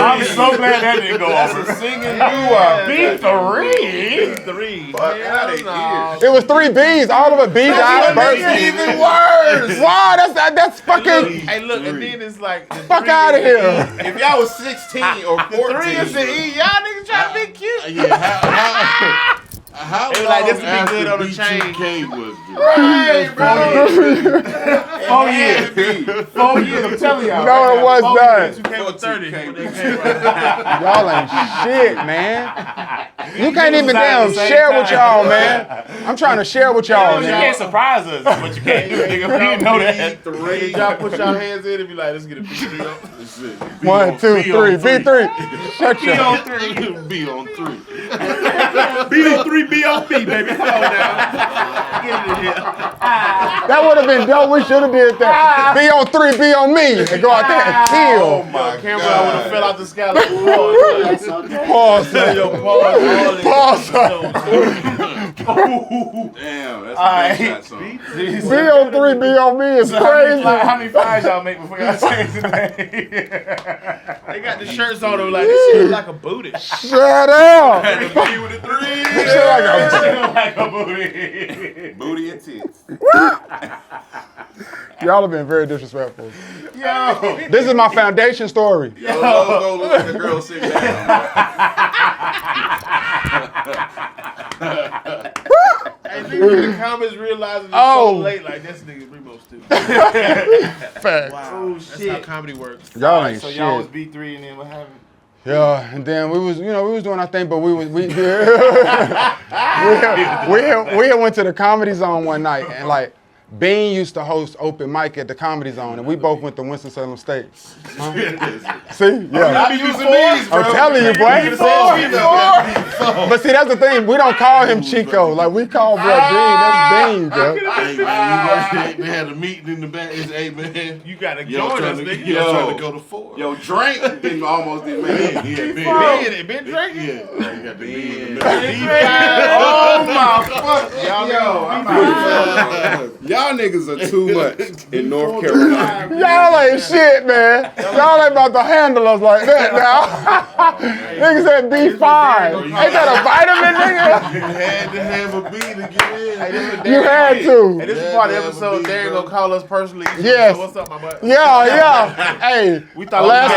I'm so glad that didn't go over. That's a singing doo-wop. B3? Fuck out of here. It was 3 B's, all of it, B Daht, Burt. Even worse. Wow, that's fucking, Hey, look, and then it's like the fuck 3 out of is the here. If y'all was 16 or 14. The 3 is the E. Y'all niggas trying to be cute. Yeah, How They long were like, this would be after good on the chain. B2K was this? Hey, bro. 4 years. 4 years, I'm telling y'all. No, it was not. 2K was 30 when they came out. Y'all ain't shit, man. You can't even was out at damn the same share with time. y'all, man. I'm trying to share with y'all, You man. can't surprise us, but you can't do it, nigga. We didn't know that. Hey, y'all put y'all hands in and be like, let's get a B3 up. That's it. 1, 2, 3, B3. Shut your B on 3. B03, B-O-B, baby. Come on now. Get it in here. That would have been dope. We should have did that. Be on 3, be on me, and go out there and kill. Oh my Camera would God. have fell out the sky like, Pause. yo, pause. Pause. Damn, that's a big shot song. Be on 3, be on me is crazy. How many fires y'all make before y'all change the name? They got the shirts on them like, this shit look like a booty. Shut up. The B with the 3. Shit like a- Like a booty. Booty and tits. Y'all have been very disrespectful. Yo. This is my foundation story. Your logo look like a girl sitting down. Hey, niggas in the comments realizing it's so Oh. late, like, this nigga Reemo stupid. Fact. Wow. That's how comedy works. Y'all ain't So shit. y'all was B3 and then what happened? Yeah, and then we was doing our thing, but we had went to the Comedy Zone one night, and like Bean used to host open mic at the Comedy Zone, and we both went to Winston-Salem State. Huh? See, yeah, I'm using these, bro. I'm telling you, boy. But see, that's the thing. We don't call him Chico. Like we call Bro Bean. That's Bean, bro. Hey, man, they had a meeting in the back. It's, hey, man. You gotta Yo, join trying us, to, nigga. yo, trying to go to 4. Yo, Drink almost didn't make it. Been drinking? Yeah, you got the bean in the Oh my fuck. Y'all niggas are too much in North Carolina. Y'all ain't shit, man. Y'all ain't about to handle us like that now. Nigga said B5. Ain't that a vitamin, nigga? You had to have a B to get in. You had Hey, to. this is part of the episode. Darren gonna call us personally. Yes. So what's up, my butt? Yeah. Hey, We thought last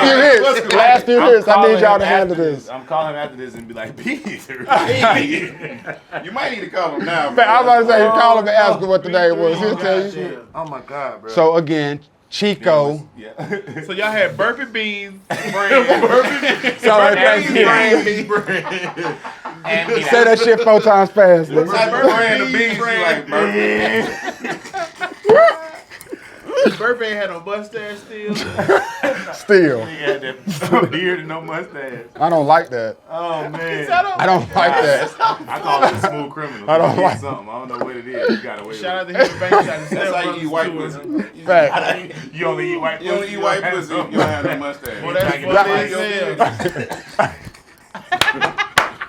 few hits. I need y'all to handle this. I'm calling him after this and be like, B3. You might need to call him now. Man, I was about to say, call him and ask him what the name was. He'll tell you. Damn. Oh my God, bro. So again, Chico. Yeah. So y'all had burpee beans, brand. So And say that shit 4 times fast. What nigga. type of brand of beans you like, bro? Burpee ain't had no mustache still. Still, He had that beard and no mustache. I don't like that. Oh man. I don't like that. I call it a smooth criminal. I don't You like- something. I don't know what it is. You got away with Shout out it. to him, Bank Shot. That's how you eat white pussy. Fact. You only eat white pussy. You don't eat white pussy if you don't have no mustache. Well, that's Trying what to they get said.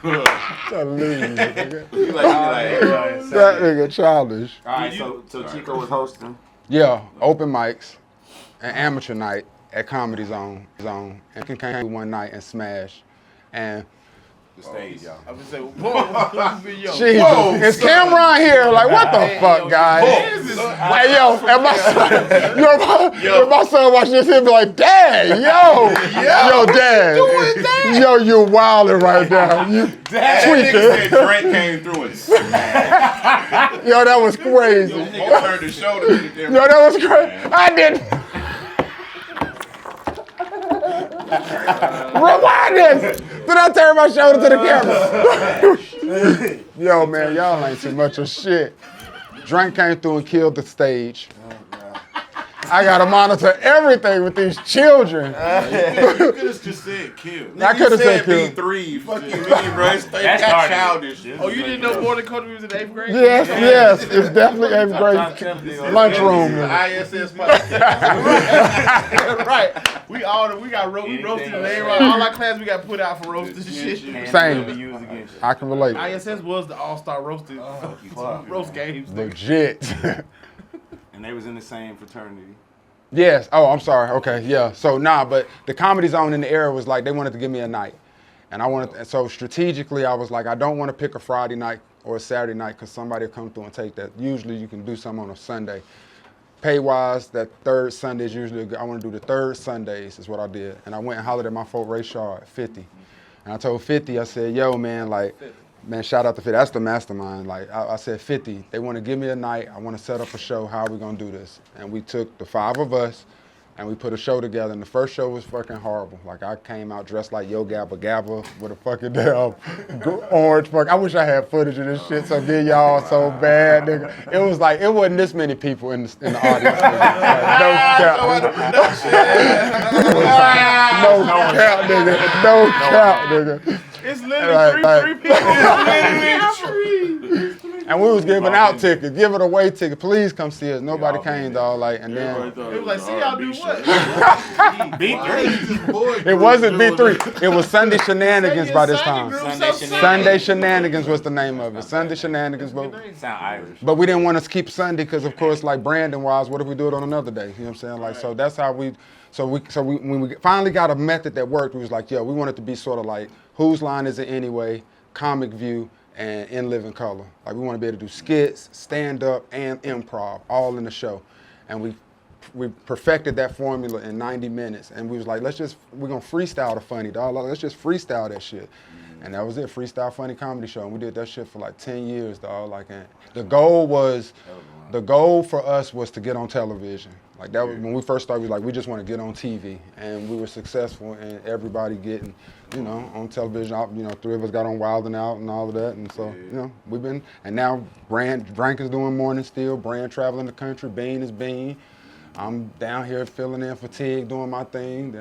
You like, That nigga childish. All right, so Chico was hosting. Yeah, open mics, an amateur night at Comedy Zone, and can came one night and smash, and the stage, y'all. I'm gonna say, whoa, yo. Jesus, is Cameron here? Like, what the fuck, guys? Hey, yo, and my son, my son watch this, he'll be like, Dad, yo, Dad, yo, you wildin' right now. You tweaking. Drake came through and smacked. Yo, that was crazy. Nigga turned his shoulder to the different. Yo, that was crazy. I didn't. Rewind this. Did I turn my shoulder to the camera? Yo, man, y'all ain't too much of shit. Drink came through and killed the stage. I gotta monitor everything with these children. You could have just said kill. I could have said kill. B3. Fuck you, mean, bro. It's That's got hard. childish. Oh, you didn't know MoreThanCULTR was in 8th grade? Yes, it's definitely 8th grade lunchroom. ISS podcast. Right. We roasted and everybody. All our class we got put out for roasting shit. Same. I can relate. ISS was the all-star roasting roast games. Legit. And they was in the same fraternity. Yes. Oh, I'm sorry. Okay. Yeah. So but the Comedy Zone in the area was like they wanted to give me a night, and so strategically I was like I don't want to pick a Friday night or a Saturday night because somebody will come through and take that. Usually you can do something on a Sunday. Pay wise, that third Sunday is usually I want to do the third Sundays is what I did, and I went and hollered at my folk Ray Shaw at 50, and I told 50 I said, yo man, like Man, shout out to 50. That's the mastermind. Like I said, 50. They want to give me a night. I want to set up a show. How are we gonna do this? And we took the 5 of us, and we put a show together. And the first show was fucking horrible. Like I came out dressed like Yo Gabba Gabba with a fucking damn orange fuck. I wish I had footage of this shit. So did y'all so bad, nigga. It was like it wasn't this many people in the audience. Nigga. No cap, nigga. No cap, nigga. It's literally three people. It's literally three. And we was giving out tickets, giving away tickets. Please come see us. Nobody came, dog. Like, and then It was like, see y'all do what? B3. it wasn't B3. It was Sunday Shenanigans by this time. Sunday Shenanigans was the name of it. Sunday Shenanigans, Sound Irish. but we didn't want to keep Sunday because, of course, like Brandon-wise, what if we do it on another day? You know what I'm saying? Like, so that's how we. So when we finally got a method that worked, we was like, yo, we want it to be sort of like Whose Line Is It Anyway, Comic View, and In Living Color. Like we want to be able to do skits, stand up, and improv all in the show, and we perfected that formula in 90 minutes. And we was like, we're gonna freestyle the funny, dog. Like, let's just freestyle that shit. And that was it, freestyle funny comedy show. And we did that shit for like 10 years, dog. Like, and the goal for us was to get on television. Like that was when we first started. We was like, we just want to get on TV, and we were successful in everybody getting, on television. 3 of us got on Wild 'N Out and all of that, and so we've been. And now Brank is doing morning still. Brand traveling the country. Bean is Bean. I'm down here filling in for Tig, doing my thing.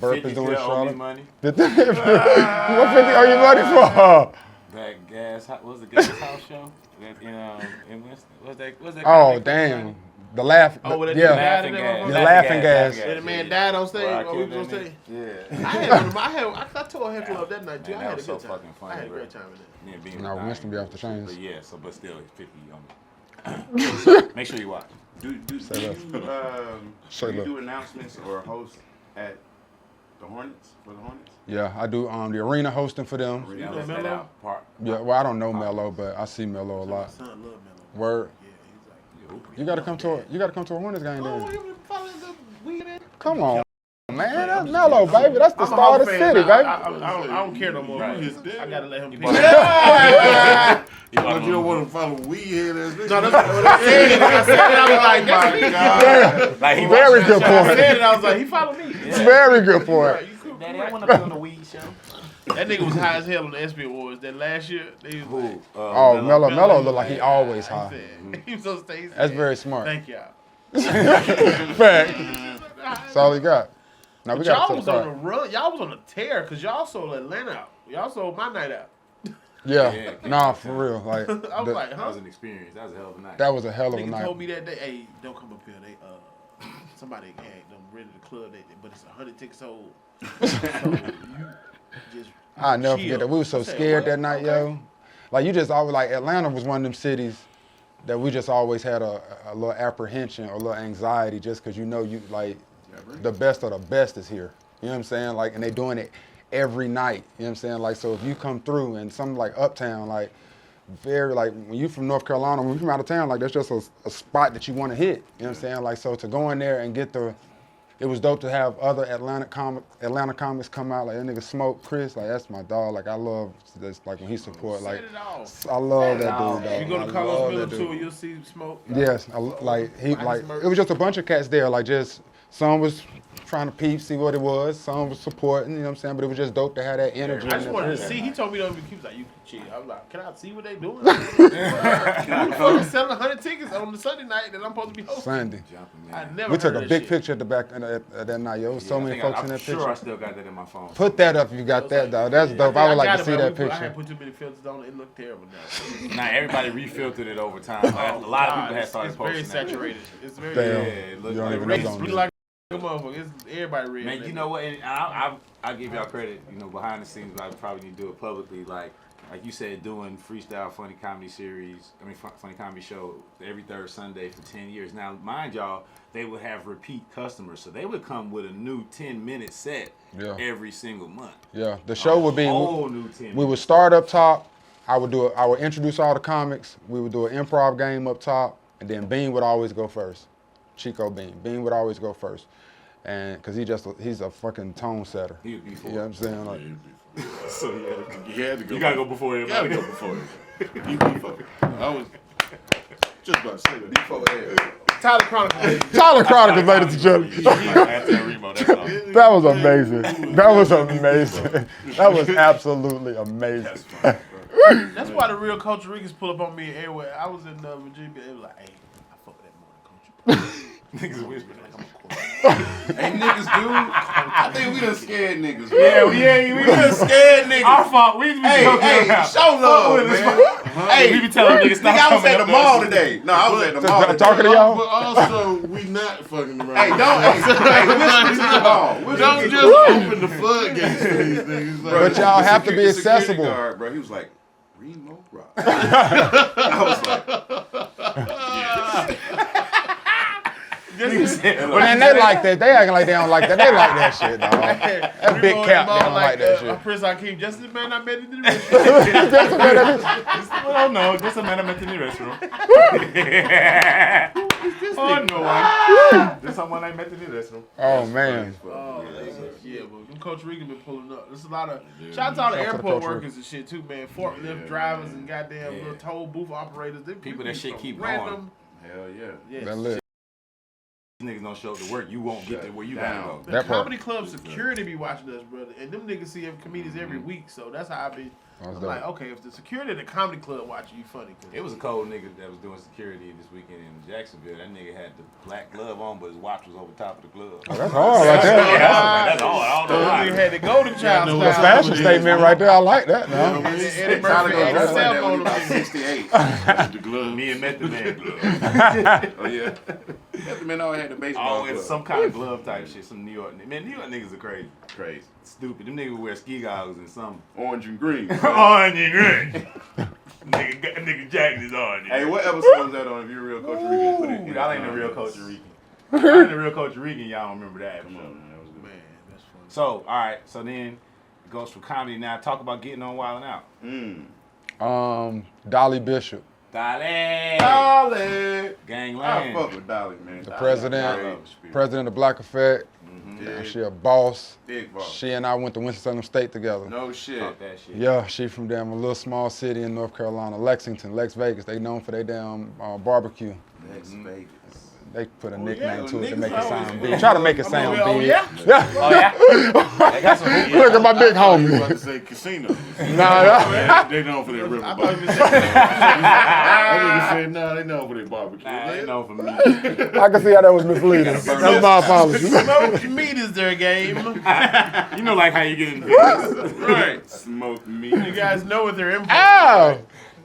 Burp is doing Charlotte. Money. What 50 are you money for? That gas. What was the gas house show? That in Winston. What's that? Oh damn. The laugh. Oh, yeah. Laughing gas. The laughing gas. And the man died on stage. Well, I What we killed gonna that say? nigga. I told Heck Club that night too. Man, I that had a was so good time. fucking funny, I had a bro. great time in it. Yeah, being No, dying. Winston be off the chains. But yeah, but still, 50 Make sure you watch. Do you do announcements or host at the Hornets for the Hornets? Yeah, I do the arena hosting for them. Yeah, know let's Melo? that out. Part. Yeah, well, I don't know Melo, but I see Melo a My lot. son love Melo. Word. Yeah, he's like, You gotta come to a Hornets game oh, then. you following the weed in? Come on, man. That's Melo, baby. That's the I'm a star of the Hawk fan city, now. baby. I don't care no more. Right. I gotta let him pick. But you don't want to follow weed head ass nigga. No, that's what I said. I said it, I was like, my God. Like he Very good I point. said it, I was like, he followed me. Very good point. Right, you cool. Daddy, I want to be on the weed show. That nigga was high as hell on the ESPY Awards. That last year, they was like, Oh, Melo look like he always high. he was so stay. That's very smart. Thank y'all. Fact. That's all he got. Now we But got y'all to was the on part. the run. Y'all was on the tear because y'all sold Atlanta out. Y'all sold my night out. Yeah, nah, for real. Like, I was like, That huh? was an experience. That was a hell of a night. that was a hell of a Nigga night. told me that day, hey, don't come up here. They somebody had them rented the club, but it's 100 tickets sold. So you just I'll never chill. forget that. We were so I said, scared what? that night, Okay. yo. Like, you just always, like, Atlanta was one of them cities that we just always had a little apprehension or a little anxiety just because the best of the best is here. You know what I'm saying? Like, and they doing it every night. You know what I'm saying? Like, so if you come through and something like Uptown, like, when you from North Carolina, when you from out of town, like, that's just a spot that you want to hit. You know what I'm saying? Like, so to go in there and get it was dope to have other Atlanta comics come out. Like, that nigga Smoke Chris, like, that's my dog. Like, I love this, like, when he support, like, Set it off. I love that dude, dog. If you go I to Carlos love Miller that tour, dude. you'll see Smoke. Yes, it was just a bunch of cats there, like, just, some was trying to peep, see what it was, some was supporting, you know what I'm saying? But it was just dope to have that energy. I just and wanted to that see. He told me, he was like, you can cheat. I was like, can I see what they doing? You fucking selling 100 tickets on the Sunday night that I'm supposed to be hosting. Sunday. I never We took heard a that big shit. picture at the back of that night, yo. So many folks in that I'm picture. sure I still got that in my phone. Put that up if you got that, dog. That's dope. I would like got to it, see but that I picture. had put too many filters on it. It looked terrible now. Nah, everybody refiltered it over time. Like, a lot of people had started It's very posting that. saturated. It's very Damn. Yeah, it looked You don't like even Race know is don't like a motherfucker. It's everybody red. Man, you know what? And I give y'all credit. You know, behind the scenes, I probably need to do it publicly. Like you said, doing freestyle funny comedy series. I mean, funny comedy show every third Sunday for 10 years. Now, mind y'all, they would have repeat customers, so they would come with a new 10-minute set every single month. Yeah, the show would be. Whole new 10 We would start up top. I would introduce all the comics. We would do an improv game up top, and then Bean would always go first. Chico Bean. Bean would always go first, and because he's a fucking tone setter. He would be You know what I'm saying? Like, So You had to go. You gotta go before You gotta everybody. go before it. You before. I was just about to say that. Before that. Tyler Chronicles. Tyler Chronicles, ladies and gentlemen. After Reemo, that's all. That was amazing. That was amazing. That was absolutely amazing. That's why the real Cultr Ricans pull up on me everywhere. I was in Virginia. They was like, hey, I fuck with that more culture. Niggas whispering like I'm a quarter. Hey, niggas, dude. I think we done scared niggas. We done scared niggas. Our fault. We be joking around. Show love, man. Hey, We be telling niggas stop nigga, I was coming at the up mall there. today. No, I was at the mall today. Talking to y'all? But also, we not fucking around. Hey, whisper to the mall. Don't just open the floodgates for these niggas. Like, But y'all have to be The security accessible. guard, bro, he was like, Reemo Rod. I was like, Man, they like that. They acting like they don't like that. They like that shit, dog. That big cap, they don't like that shit. Prince Hakeem, just the man I met in the restaurant. I don't know. Just a man I met in the restroom. Oh, no one. Just someone I met in the restroom. Oh, man. Yeah, but them Cultr Ricans been pulling up. There's a lot of shout out to all the airport workers and shit too, man. Forklift drivers and goddamn little toll booth operators. Them People that shit keep random. hell yeah. Yeah. That lit. These niggas don't show up to work. You won't get to where you gotta go. The That part. comedy club security be watching us, brother, and them niggas see comedians every week, so that's how I be. That's I'm dope. like, okay, if the security at the comedy club watching you, funny. It was a cold nigga that was doing security this weekend in Jacksonville. That nigga had the black glove on, but his watch was over top of the glove. Oh, that's hard right there. That's all. I don't know Nigga why. had the golden child know The style. fashion statement right there. I like that, man. Eddie Tyler Murphy gonna had dress his like cell that when phone he about on 68. the glove. Me and Method Man glove. Oh, yeah. That man always had the baseball Oh, it's glove. some kind of glove type shit. Some New York. Man, New York niggas are crazy. Crazy. Stupid. Them niggas wear ski goggles and some Orange and green. orange and green. nigga jacket is orange. Hey, what episode was that on? If you're a real Cultr Rican, put it in Y'all ain't the the real comments. Cultr Rican. Y'all ain't the real Cultr Rican. Y'all don't remember that. Come on, man. That was good. Man, that's funny. So, all right. So then it goes from comedy now. Talk about getting on Wild 'N Out. Dolly Bishop, Dolly. Dolly. Gangland. I fuck with Dolly, man. the Dolly. president, Dolly. president of Black Effect. Yeah, She a boss. big boss. She and I went to Winston-Salem State together. No shit. Talk that shit. Yeah, she from damn a little small city in North Carolina, Lexington, Lex Vegas. They known for their damn barbecue. Las Vegas. They put a nickname yeah, to it to niggas make it always- sound big. Try to make it sound Oh, big. yeah? Yeah. Oh, yeah? They got some Look at my big I was homie. about to say casino. Nah, They known for their river I thought barbecue. you said That nigga said, nah, they know for their barbecue. Nah, they know for me. I can see how that was misleading. That's my apologies. smoked meat is their game. You know, like how you get in business. Right. Smoke meat. You guys know what their input. Ow!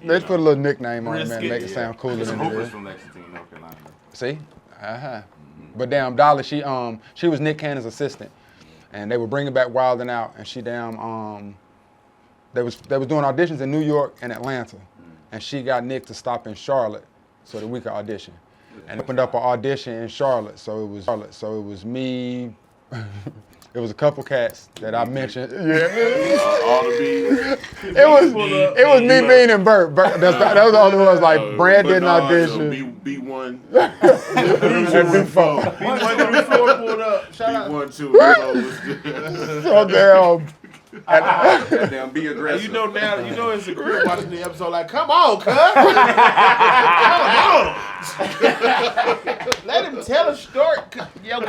They put a little nickname on it, man, Brisket, to make it sound cooler There's some than it hoopers is. from Lexington, North Carolina. See? But damn, Dolly, she was Nick Cannon's assistant, and they were bringing back Wild 'N Out, and she damn they was doing auditions in New York and Atlanta, and she got Nick to stop in Charlotte so that we could audition, and opened up an audition in Charlotte. So it was me. It was a couple cats that I mentioned. Yeah, All the bees. it was me, Bean, and Bert. That was the only ones. Like Brad didn't audition. B1. And B4. 1 through 4 pulled up. Shout out. B1, 2, So damn. Goddamn, be aggressive. You know now, you know it's a crib watching the episode like, come on, cuz. Let him tell a story. Yo,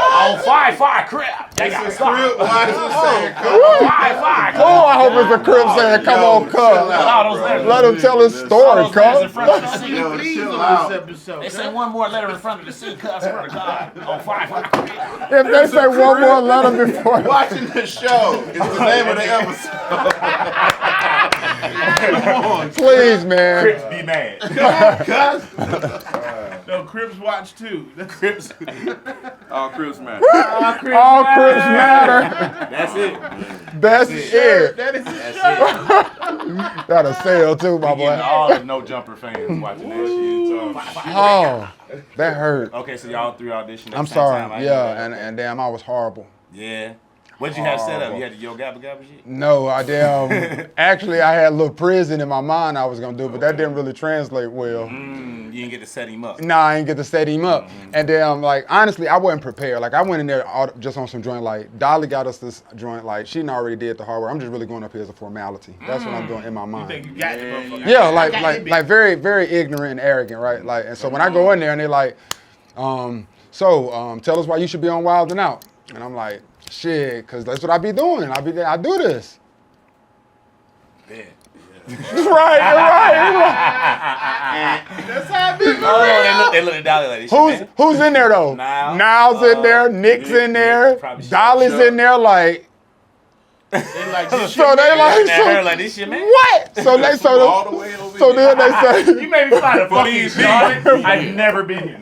Oh, fire, crap. They got to stop. Why is it saying, Fire, Oh, I hope it's a crib saying, "Come on, chill cuz." out, Let him tell his story, in cuz. front of the seat. Yo, please chill on out. this episode. They say one more letter in front of the seat, cuz, swear to God. Oh, fire, crap. If they say one more letter before, Watching the show is the name of the episode. Come on. please, man. Crips be mad. No, Crips watch too. Crips. All Crips matter. All Crips matter. That's it. That's it. That is the That's show. it. That'll sell too, my Getting boy. all the No Jumper fans watching that shit. Oh, that hurt. Okay, so y'all 3 auditions. at I'm the same time. sorry. Yeah, and damn, I was horrible. Yeah. What did you have set up? You had the Yo Gabba Gabba shit? No, actually I had a little prison in my mind I was gonna do, but that didn't really translate well. You didn't get to set him up. Nah, I didn't get to set him up. And then like honestly, I wasn't prepared. Like I went in there just on some joint. Like Dolly got us this joint. Like she already did the hard work. I'm just really going up here as a formality. That's what I'm doing in my mind. You think you got the motherfucker? Yeah, like very, very ignorant and arrogant, right? Like, and so when I go in there and they're like, tell us why you should be on Wild and Out. And I'm like, shit, because that's what I be doing. I do this. Yeah. right. That's how it be. They look at Dolly like this. Who's in there though? Niles in there, Nick's in there, Dolly's in there, like. They like this So they like, like this shit, man. what? So they all the way over so here. then they say, You made me find a fucking Charlotte. I've never been here.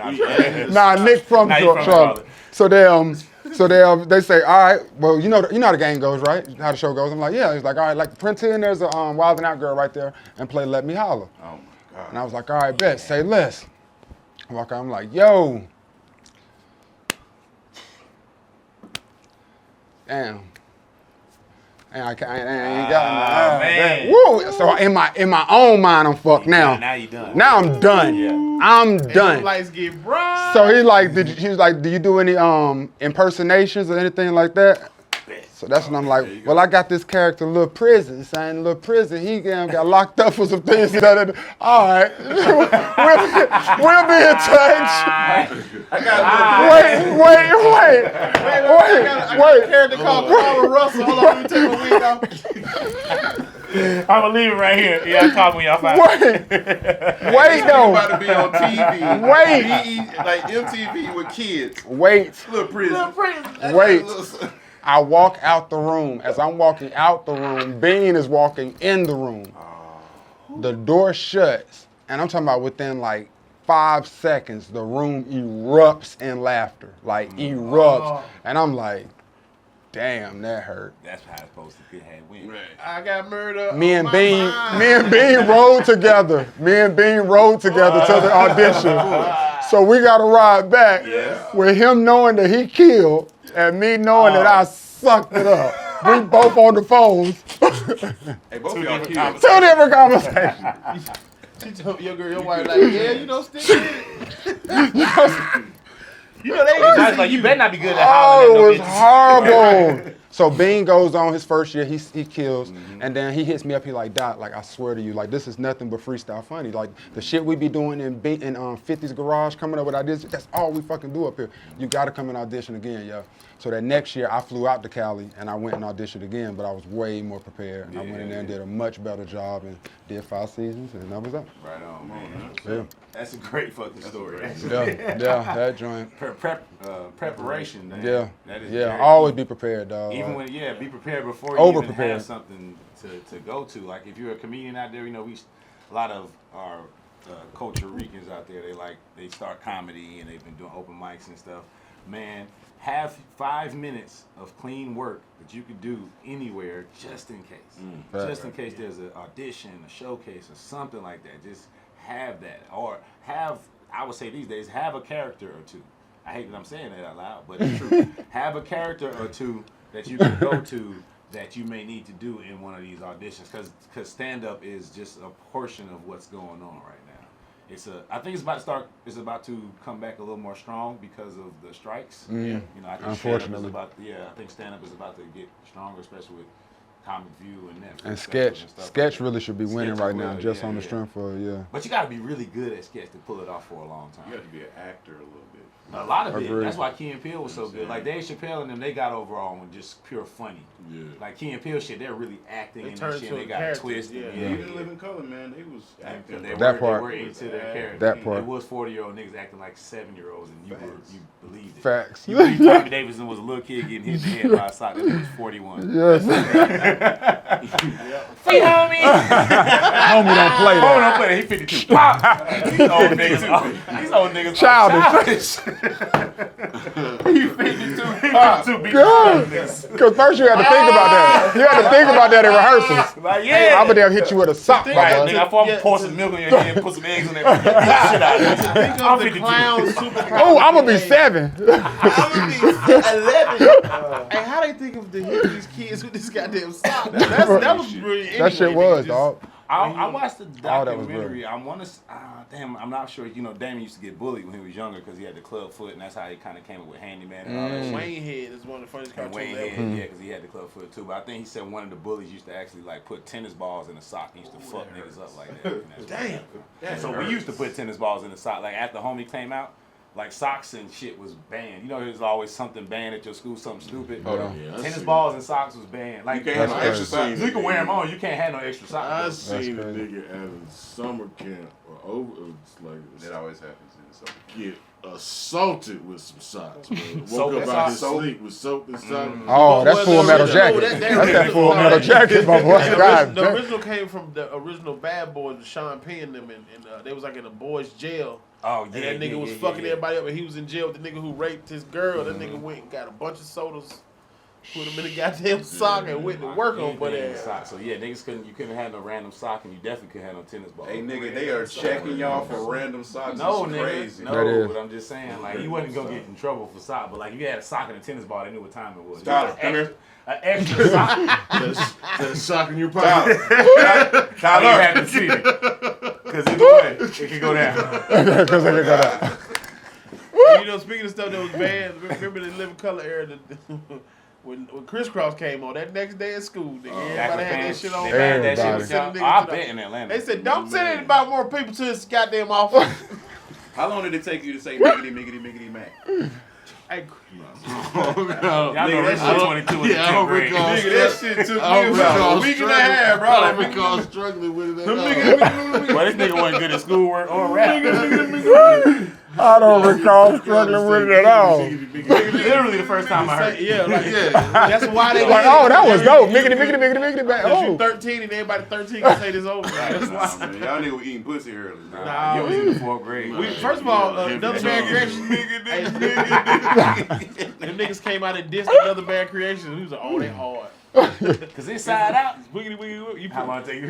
nah, Nick from Charlotte. So they say, all right, well, you know how the game goes, right? How the show goes. I'm like, yeah. He's like, all right, like print in, there's a Wild and Out girl right there and play Let Me Holler. Oh my God. And I was like, all right, bet, say less. I'm like, yo. Damn. And I ain't got man. Woo. So in my own mind, I'm fucked now. Now you done. Now I'm done. Yeah. I'm The done. lights get bright. So he was like, do you do any impersonations or anything like that? So that's when I'm like, well, I got this character, Lil Prison, saying Lil Prison, he got locked up for some things. All right, we'll be in touch. I got Wait. a character called Paula Russell. Hold on, let me take my wig off. I'm gonna leave it right here. Yeah, call me when y'all find Wait, though. About to be on TV. Wait. Like MTV with kids. Wait. Little prison. Wait. I walk out the room. As I'm walking out the room, Bean is walking in the room. The door shuts, and I'm talking about within like 5 seconds, the room erupts in laughter. Like erupts. And I'm like, damn, that hurt. That's how it's supposed to be. Win. Right. I got murder. Me and Bean rode together. To the audition. So we got to ride back with him knowing that he killed and me knowing that I sucked it up. We both on the phones. Hey, both of y'all kids. 2 different conversations. She told your wife like, yeah, you know, stick it. You know they I was like, you better not be good at Oh, hollering it at was no horrible. So Bean goes on his first year, he kills, and then he hits me up, he like, Dot, like I swear to you, like this is nothing but freestyle funny. Like the shit we be doing in 50's garage, coming up with ideas, that's all we fucking do up here. You gotta come and audition again, yo. So that next year I flew out to Cali and I went and auditioned again, but I was way more prepared. And I went in there and did a much better job and did 5 seasons and that was up. Right on, man. Yeah. That's a great fucking story. Yeah, that joint. Preparation, man. Yeah, That is yeah. very Always key. be prepared, dog. Even when, be prepared before you even Over-prepared. have something to go to. Like if you're a comedian out there, you know, a lot of our Cultr Ricans out there, they start comedy and they've been doing open mics and stuff. Man, have 5 minutes of clean work that you could do anywhere just in case. Just in case there's an audition, a showcase, or something like that. Just have that. Or I would say these days, have a character or two. I hate that I'm saying that out loud, but it's true. Have a character or two that you can go to that you may need to do in one of these auditions, because stand-up is just a portion of what's going on right now. I think it's about to come back a little more strong because of the strikes. You know, I think Unfortunately. I think stand-up is about to get stronger, especially with Comic View and Netflix. And specials sketch like that. really should be winning Sketch right now, will, just yeah, on the yeah. strength of But you got to be really good at sketch to pull it off for a long time. You got to be an actor a little bit. A lot of it. Agreed. That's why Key and Peele was so good. Like Dave Chappelle and them, they got over on just pure funny. Yeah. Like Key and Peele shit, they're really acting They in that turned shit. to They a got character, twisted. yeah. Yeah. Even Living Color, man, they was acting. They That part. were into their character. That part. It was 40-year-old niggas acting like 7-year-olds, and you believed it. Facts. You believed Tommy Davidson was a little kid getting hit in the head by a sock. That was 41. Yes. Hey, homie. Homie don't play that. Don't play that. He 52. Pop. These old niggas. These old niggas. Childish. He 52. He Because first you had to think about that. You had to think about that in rehearsals. Like, yeah. I'm gonna damn hit you with a sock, Right, my nigga, boy. I thought I'm pour some milk on your head and put some eggs on there. Shit out of it. Think of the clown superpower. Oh, I'm gonna be 7. I'm gonna be 11. Hey, how they think of the hit these kids with this goddamn sock? That was brilliant. That shit was, dog. I watched the that was documentary. I want to. Damn, I'm not sure. You know, Damon used to get bullied when he was younger because he had the club foot, and that's how he kind of came up with handyman and all that shit. Wayne Head is one of the funniest And cartoons Wayne ever. Head, yeah, because he had the club foot too. But I think he said one of the bullies used to actually like put tennis balls in a sock. He used to fuck niggas up like that. Damn. So we used to put tennis balls in the sock. Like after Homie came out, like socks and shit was banned. You know, there's always something banned at your school, something stupid. Tennis balls and socks was banned. Like You can't have no extra socks. you can wear them on. You can't have no extra I socks. seen a nigga at a summer camp or over. It's like That always happens in the summer. get assaulted with some socks. Bro. Soap Woke and up out his socks? sleep with soap and socks. Oh, that's Full Metal Jacket. That's that Full Metal Jacket, my boy. God The damn. original came from the original Bad Boys with Sean Penn them, and they was like in a boys' jail. Oh, And that nigga was fucking everybody up, and he was in jail with the nigga who raped his girl. That nigga went and got a bunch of sodas, put them in the goddamn sock, and went to work on butt ass. Socks. So yeah, niggas you couldn't have no random sock, and you definitely couldn't have no tennis ball. Hey, nigga, they are checking y'all for random socks. No, It's nigga. crazy. That No, is. but I'm just saying, like, you wasn't gonna get in trouble for sock, but like, if you had a sock and a tennis ball, they knew what time it was. Tyler, come here. An extra sock. That sock in your pocket. Tyler, you haven't seen it. Because either way, it can go down. Because I can go down. You know, speaking of stuff that was banned, remember the Living Color era? When Crisscross came on, that next day at school, nigga, everybody had that shit on. They banned that shit. Everybody. I bet in Atlanta. They said, don't send anybody more people to this goddamn office. How long did it take you to say miggity, miggity, miggity, mac? Hey, Y'all know this shit 22 in the Yeah, I don't 10th grade. recall. Nigga, that shit took I don't me about recall a week and a struggling. half, bro. I Like, don't recall struggling with it at all. Well, this nigga wasn't good at schoolwork or rap. I don't recall struggling with it at all. Literally the first time I heard it. yeah, like, that's why they Like, oh, that was dope. Miggity, miggity, miggity, miggity, back. Because you Oh. 13 and everybody 13 can say this over. That's Nah, why. man, y'all niggas were eating pussy early. Nah, You was in the 4th grade. First of all, another bad creation. Them niggas came out and dissed another bad creation. He was like, oh, they hard. Because inside out, Wiggity, wiggity, wiggity. You how long it take you?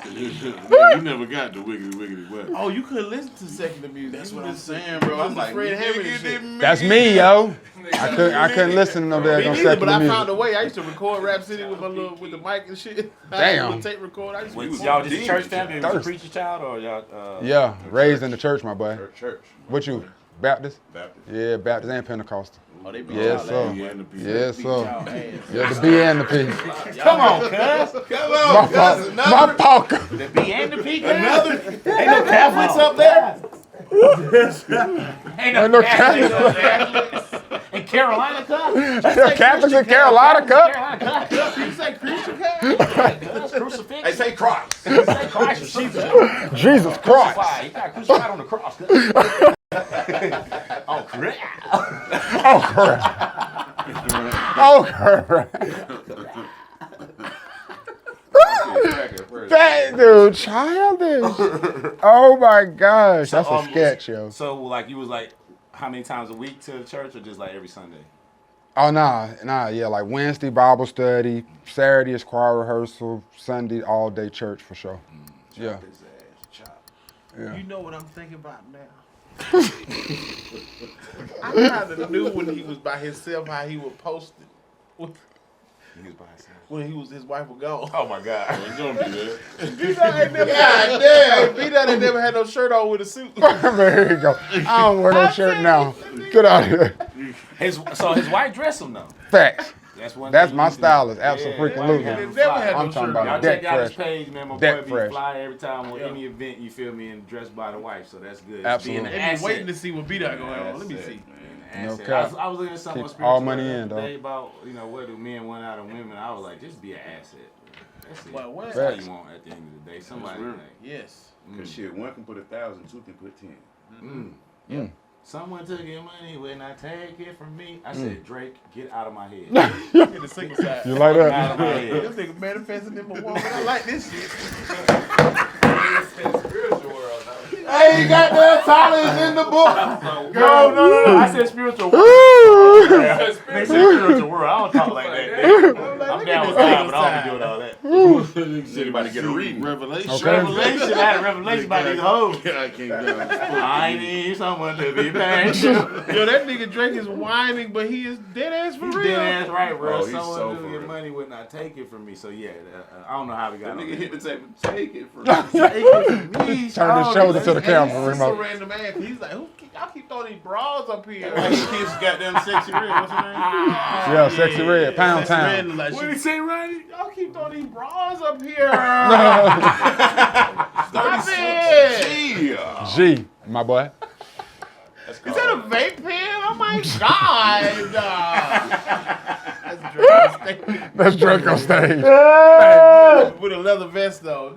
You never got the wiggity wiggity wet. Oh, you couldn't listen to secular music. That's You what was I'm just saying, bro. I'm like, Fred Hammond and shit. That's me, yo. I couldn't listen to no Me damn neither, secular but I music. found a way. I used to record Rap City with with the mic and shit. Damn. With tape record. I used to Was record. y'all just a church family? Was you a Thirst. preacher child or y'all? Yeah, raised in the church, my boy. Church. What you, Baptist? Baptist. Yeah, Baptist and Pentecostal. Oh, they beat Yes, y'all ass. sir. And the piece. Yes, sir. Y'all ass. Yeah, the B and the P. Come on, cuz. Come My on, fault. My fault. The B and the P, cuz. Ain't no Catholics up there. Ain't Ain't no no Catholics up there. In Carolina, cuz. The Catholics in Carolina, cup. Carolina, cuz. You say Christian cat? Cuz, crucifix. They say Christ. Say Christ or something. Jesus Christ. Crucified. He got crucified on the cross, cuz. Oh, crap. Oh, crap. Oh, crap. That dude, childish. Oh, my gosh. That's a sketch, yo. So, like, you was like, how many times a week to the church or just like every Sunday? Oh, nah, yeah, like Wednesday Bible study, Saturday is choir rehearsal, Sunday all day church for sure. Yeah. Yeah. You know what I'm thinking about now? I kind of knew when he was by himself how he would post it. He was by himself. When his wife was gone. Oh my God. Don't do that. B-Dot ain't never had, B-Dot ain't never had no shirt on with a suit. There you go. I don't wear no shirt now. Get out of here. So his wife dressed him though. Facts. That's one. That's thing my you do. stylist, Yeah, absolutely. yeah, They never had I'm no talking shirt about Y'all on. Deck check out his fresh. page, man. My Deck boy be fresh. fly every time with Yeah. any event. You feel me? And dressed by the wife, so that's good. Absolutely. Being an They be asset. waiting to see what B-Dot going on. Let me Asset, see. man. No Asset. cap. I was looking at something on Keep spiritual all money the in, other dog. day about what do men want out of women. I was like, just be an asset. That's it. Well, what? That's all Facts. you want at the end of the day. Somebody real. like, Yes. Cause shit, one can put 1,000, two can put 10. Mm. someone took your money when I take it from me. I said, Drake, get out of my head. Get the single side. You like Get out of my that? head. This nigga manifesting in my woman. I like this shit. Hey, goddamn Tyler is in the book. No. I said spiritual world. They said spiritual world. I don't talk like that. I'm down with God, but I don't be doing all that. Anybody get a reading? Revelation. Okay. Revelation. I had a revelation about these hoes. I can't go. I need someone to be back. Yo, that nigga Drake is whining, but he is dead ass for He's real. dead ass right, bro. Oh, he's Someone so knew for your real. money would not take it from me. So yeah, I don't know how we got That on nigga that. hit the table. Take it from me. Turn his shoulder to the camera, He's so Reemo. random ass. He's like, y'all keep throwing these bras up here. He keeps goddamn sexy red. What's her name? Yeah, Sexy Red, Pound Town. Like, What did he say, Ronnie? y'all keep throwing these bras up here. Stop it. Yeah. G, my boy. Is that a vape pen? Oh my god. That's Drake. That's Drake on stage. With a leather vest though.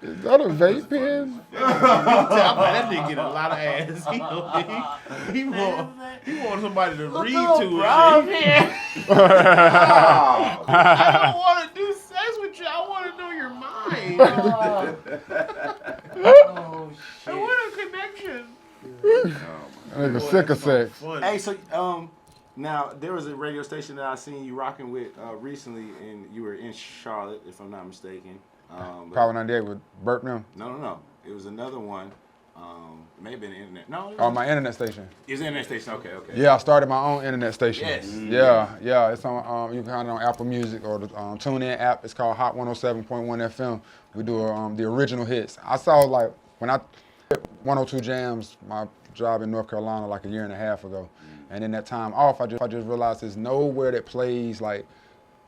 Is that a vape pen? That nigga get a lot of ass. He want somebody to read to it. I don't want to do sex with you. I want to know your mind. I want a connection. Nigga sick of sex. Hey, so now there was a radio station that I seen you rocking with recently, and you were in Charlotte, if I'm not mistaken. Power 98 with Burp them. No. It was another one. It may have been the internet. No, it Oh, was my internet station. It's an internet station. Okay. Yeah, I started my own internet station. Yes. Yeah. It's on. You can find it on Apple Music or the TuneIn app. It's called Hot 107.1 FM. We do the original hits. I saw like when I 102 Jams, my job in North Carolina like a year and a half ago, and in that time off, I just realized there's nowhere that plays like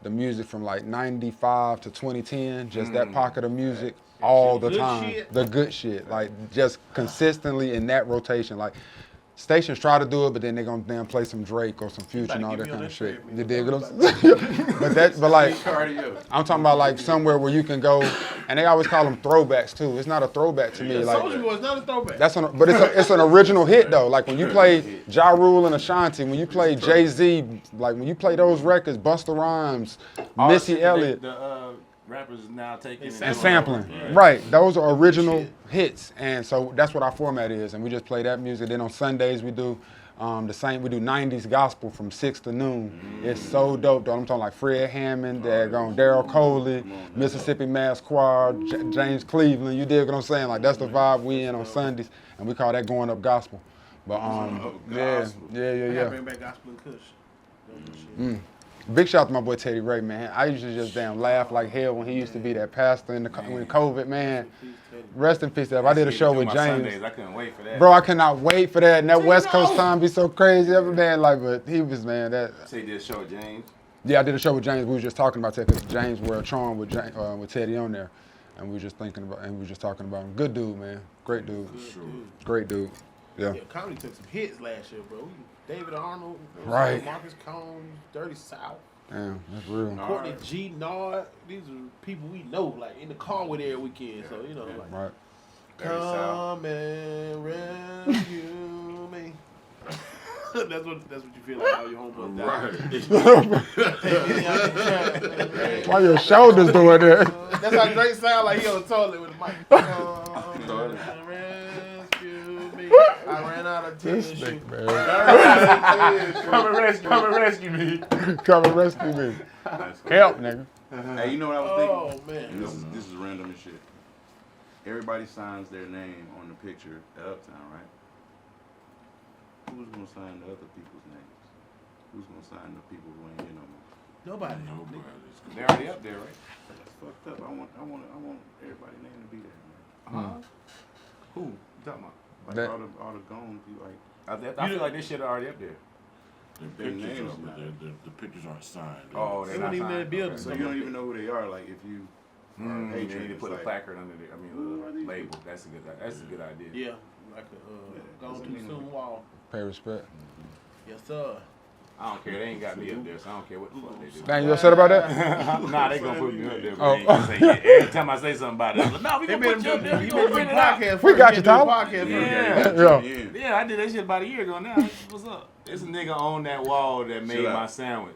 the music from like 95 to 2010, just that pocket of music all the time. The good shit, like just consistently in that rotation. Like stations try to do it, but then they're gonna damn play some Drake or some Future and all that kind of shit. You dig what I'm saying? but like, Cardio. I'm talking about like somewhere where you can go, and they always call them throwbacks too. It's not a throwback to me. Like Soulja Boy's not a throwback. but it's an original hit though. Like when you play Ja Rule and Ashanti, when you play Jay-Z, like when you play those records, Busta Rhymes, Missy Elliott, The rappers is now taking and sampling. Right, those are original hits, and so that's what our format is. And we just play that music. Then on Sundays we do the same. We do 90s gospel from 6 to noon. It's so dope though. I'm talking like Fred Hammond, Daryl Coley, Mississippi Mass Choir, James Cleveland. You dig what I'm saying? Like that's the vibe we in on Sundays, and we call that going up gospel. But yeah. Bring back gospel and Kush. Big shout out to my boy Teddy Ray, man. I used to just damn laugh like hell when he used to be that pastor when COVID, man. Rest in peace, I did a show with James. Sundays. I couldn't wait for that. Bro, I cannot wait for that. And that West Coast time be so crazy. Every man, like, but he was, man, that. So you did a show with James? Yeah, I did a show with James. We were just talking about that because James wore a charm with Teddy on there. And we were just talking about him. Good dude, man. Great dude. Great dude. Yeah. Comedy took some hits last year, bro. David Arnold, Right. Marcus Combs, Dirty South, Damn, that's real. Courtney G. Nard. These are people we know, like in the car with every weekend. So you know, like Right. come and rescue me. that's what you feel like all your homeboys die. Why your shoulders doing that? That's how Drake sound like he on the toilet with the mic. Come and rescue me. I ran out of This tissue. nigga, man. Come and rescue me. Come and rescue me. Help, nigga. Hey, you know what I was thinking? Oh man. This is random as shit. Everybody signs their name on the picture at Uptown, right? Who's gonna sign the other people's names? Who's gonna sign the people who ain't here no more? Nobody. They're already up there, right? That's fucked up. I want everybody's name to be there. Who? You talking about? Like That- all the gone people, like I feel like this shit already up there. The Their pictures, names, the pictures aren't signed. Oh, They they're don't not even signed. in the building. so you don't even know who they are. Like if you They need to put a placard under there. Who are these Label. That's a good idea. Yeah, like a gone too soon wall. Pay respect. Yes, sir. I don't care. They ain't got me up there, so I don't care what the fuck they do. Dang, you upset about that? Nah, they gonna put me up there. But Oh. they ain't gonna say, yeah, every time I say something about it, I'm like, nah, we They gonna made put him you up do there. We the gonna print it out. podcast. We got you, Tyler. Podcast Yeah. Yeah. Yeah, I did that shit about a year ago now. What's up? It's a nigga on that wall that made Chill out. my sandwich.